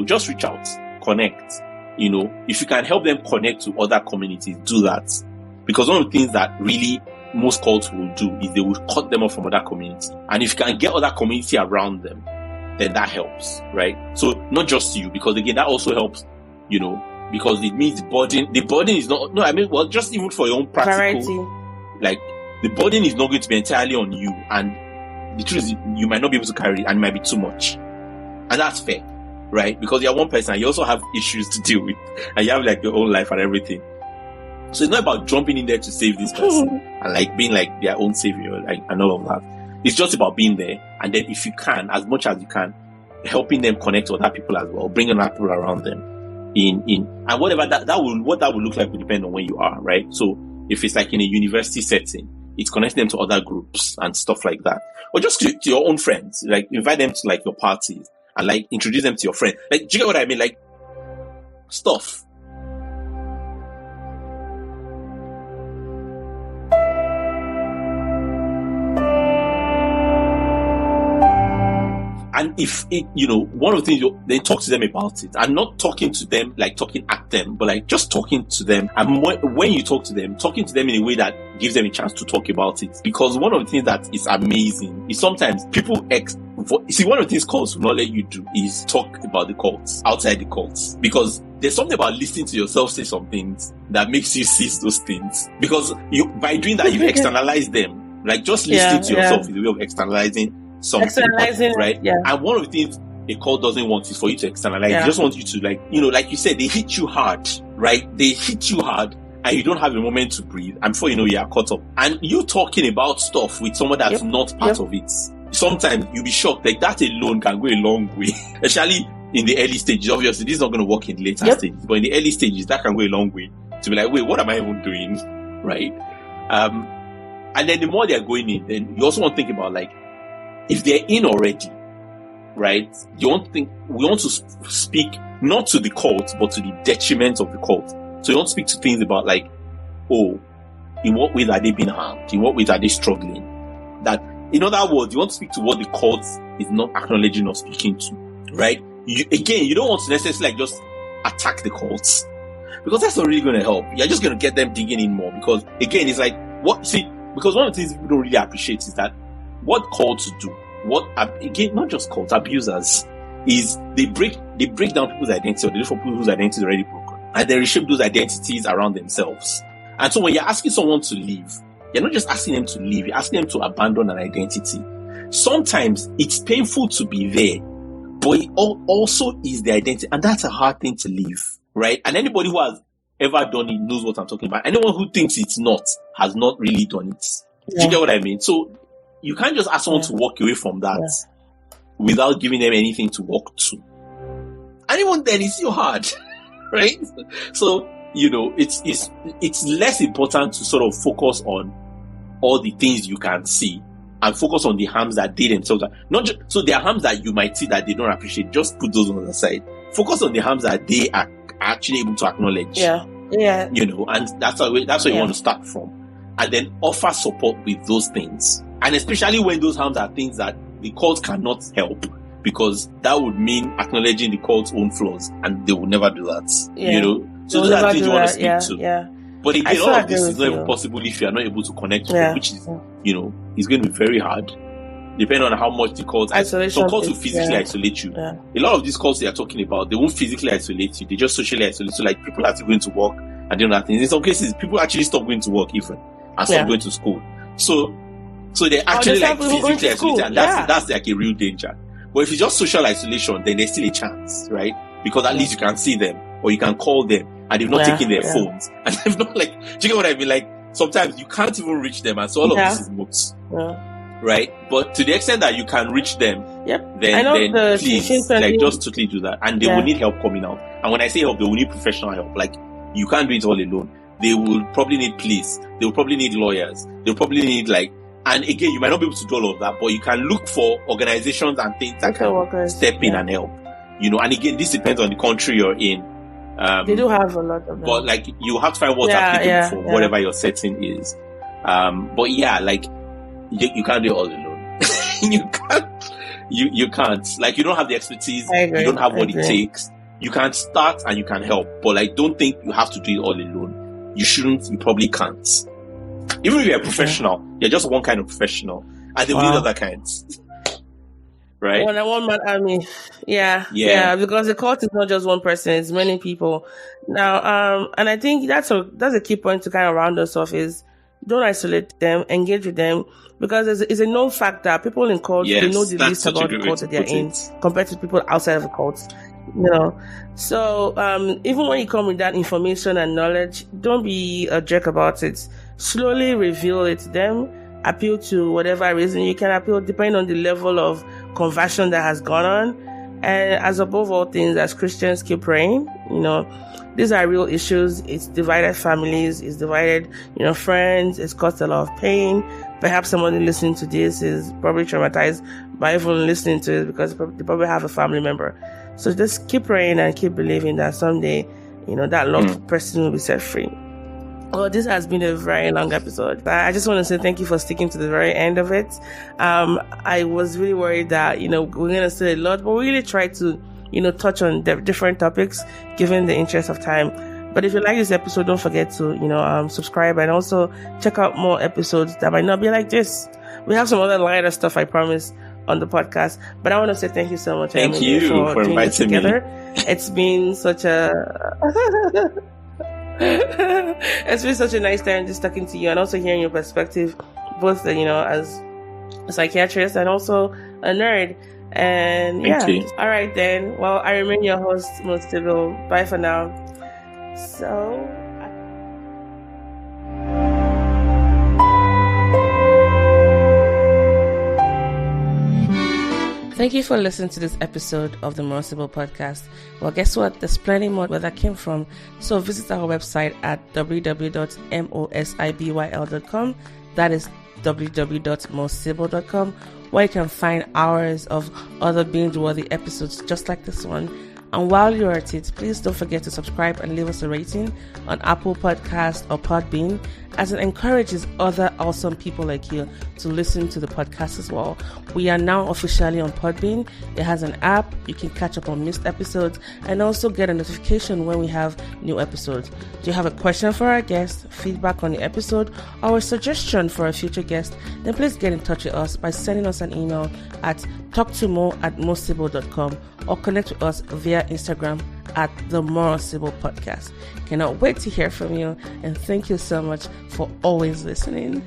just reach out, connect, if you can help them connect to other communities, do that. Because one of the things that really most cults will do is they will cut them off from other community. And if you can get other community around them, then that helps, right? So not just you, because again, that also helps, because it means the burden is not, just even for your own practical, variety. Like, the burden is not going to be entirely on you. And the truth is, you might not be able to carry it, and it might be too much. And that's fair, right? Because you're one person, and you also have issues to deal with, and you have like your own life and everything. So it's not about jumping in there to save this person and like being like their own savior, like, and all of that. It's just about being there. And then if you can, as much as you can, helping them connect to other people as well, bringing other people around them and whatever what that will look like will depend on where you are, right? So if it's like in a university setting, it's connecting them to other groups and stuff like that. Or just to your own friends, like invite them to like your parties and like introduce them to your friend. Like, do you get what I mean? Like, stuff. And if it, one of the things, then talk to them about it. And not talking to them, like talking at them, but like just talking to them. And when you talk to them, talking to them in a way that gives them a chance to talk about it. Because one of the things that is amazing is sometimes people one of the things cults will not let you do is talk about the cults, outside the cults. Because there's something about listening to yourself say some things that makes you see those things. Because by doing that, you externalize them. Like just listening to yourself is a way of externalizing something, right? Yeah. And one of the things a cult doesn't want is for you to externalize. They just want you to like you said, they hit you hard, right? They hit you hard and you don't have a moment to breathe. And before you know, you are caught up. And you talking about stuff with someone that's not part of it. Sometimes you'll be shocked. Like that alone can go a long way. Especially in the early stages. Obviously, this is not going to work in the later stages. But in the early stages, that can go a long way. To be like, wait, what am I even doing? Right? And then the more they're going in, then you also want to think about like, if they're in already, right? We want to speak not to the cult, but to the detriment of the cult. So you want to speak to things about like, in what ways are they being harmed? In what ways are they struggling? That, in other words, you want to speak to what the cult is not acknowledging or speaking to, right? You don't want to necessarily like just attack the cults, because that's not really going to help. You're just going to get them digging in more, because again, it's like, because one of the things people don't really appreciate is that what cults do, not just cults, abusers, is they break down people's identity, or they look for people whose identity is already broken, and they reshape those identities around themselves. And so when you're asking someone to leave, you're not just asking them to leave, you're asking them to abandon an identity. Sometimes it's painful to be there, but it also is the identity, and that's a hard thing to leave, right? And anybody who has ever done it knows what I'm talking about. Anyone who thinks it's not has not really done it. Do you get what I mean? So you can't just ask someone to walk away from that without giving them anything to walk to. And even then, it's still hard, right? So, it's less important to sort of focus on all the things you can see and focus on the harms that they themselves are. So there are harms that you might see that they don't appreciate. Just put those on the side. Focus on the harms that they are actually able to acknowledge. Yeah. And that's where you want to start from. And then offer support with those things. And especially when those harms are things that the cult cannot help, because that would mean acknowledging the cult's own flaws, and they will never do that. So those are things you want to speak to. Yeah. But again, all of this is not even possible if you are not able to connect with them, which is, is going to be very hard, depending on how much the cult. Some cults will physically isolate you. Yeah. A lot of these cults they are talking about, they won't physically isolate you; they just socially isolate. So, like, people are still going to work and doing that things. In some cases, people actually stop going to work even and stop going to school. So they're actually like physically isolated, and that's like a real danger. But if it's just social isolation, then there's still a chance, right? Because at least you can see them, or you can call them, and they've not taken their phones, and they've not like. Do you get what I mean? Like sometimes you can't even reach them, and so all of this is moots, right? But to the extent that you can reach them, then please, like, just totally do that, and they will need help coming out. And when I say help, they will need professional help. Like, you can't do it all alone. They will probably need police. They will probably need lawyers. They'll probably need and again, you might not be able to do all of that, but you can look for organizations and things that can step in and help. And again, this depends on the country you're in. They do have a lot of them. But like, you have to find what's applicable for whatever your setting is. But you can't do it all alone. You can't. Like, you don't have the expertise. You don't have what it takes. you can start and you can help, but like, don't think you have to do it all alone. You shouldn't, you probably can't. Even if you're a professional, you're just one kind of professional, and they will need other kinds. Right? One man army. Yeah, because the cult is not just one person, it's many people. Now, and I think that's a key point to kind of round us off is don't isolate them, engage with them, because it's a known fact that people in cults, they know the least about the cult that they're in compared to people outside of the cult. So even when you come with that information and knowledge, don't be a jerk about it. Slowly reveal it to them, appeal to whatever reason you can appeal, depending on the level of conversion that has gone on. And as above all things, as Christians, keep praying. These are real issues. It's divided families, it's divided, friends, it's caused a lot of pain. Perhaps somebody listening to this is probably traumatized by even listening to it because they probably have a family member. So just keep praying and keep believing that someday, that loved person will be set free. Well, this has been a very long episode. I just want to say thank you for sticking to the very end of it. I was really worried that, we're going to say a lot, but we really tried to, touch on different topics given the interest of time. But if you like this episode, don't forget to, subscribe and also check out more episodes that might not be like this. We have some other lighter stuff, I promise, on the podcast. But I want to say thank you so much. Thank you for inviting me. It's been such it's been such a nice time just talking to you and also hearing your perspective, both as a psychiatrist and also a nerd. And Thank you. All right then. Well, I remain your host, most Sibyl. Bye for now. So. Thank you for listening to this episode of the Sibyl podcast. Well, guess what? There's plenty more where that came from. So visit our website at www.mosibyl.com. That is www.mosibyl.com, where you can find hours of other binge-worthy episodes just like this one. And while you're at it, please don't forget to subscribe and leave us a rating on Apple Podcasts or Podbean, as it encourages other awesome people like you to listen to the podcast as well. We are now officially on Podbean. It has an app. You can catch up on missed episodes and also get a notification when we have new episodes. Do you have a question for our guest, feedback on the episode, or a suggestion for a future guest? Then please get in touch with us by sending us an email at talktomo@mosibyl.com or connect with us via Instagram at the Sibyl podcast. Cannot wait to hear from you, and thank you so much for always listening.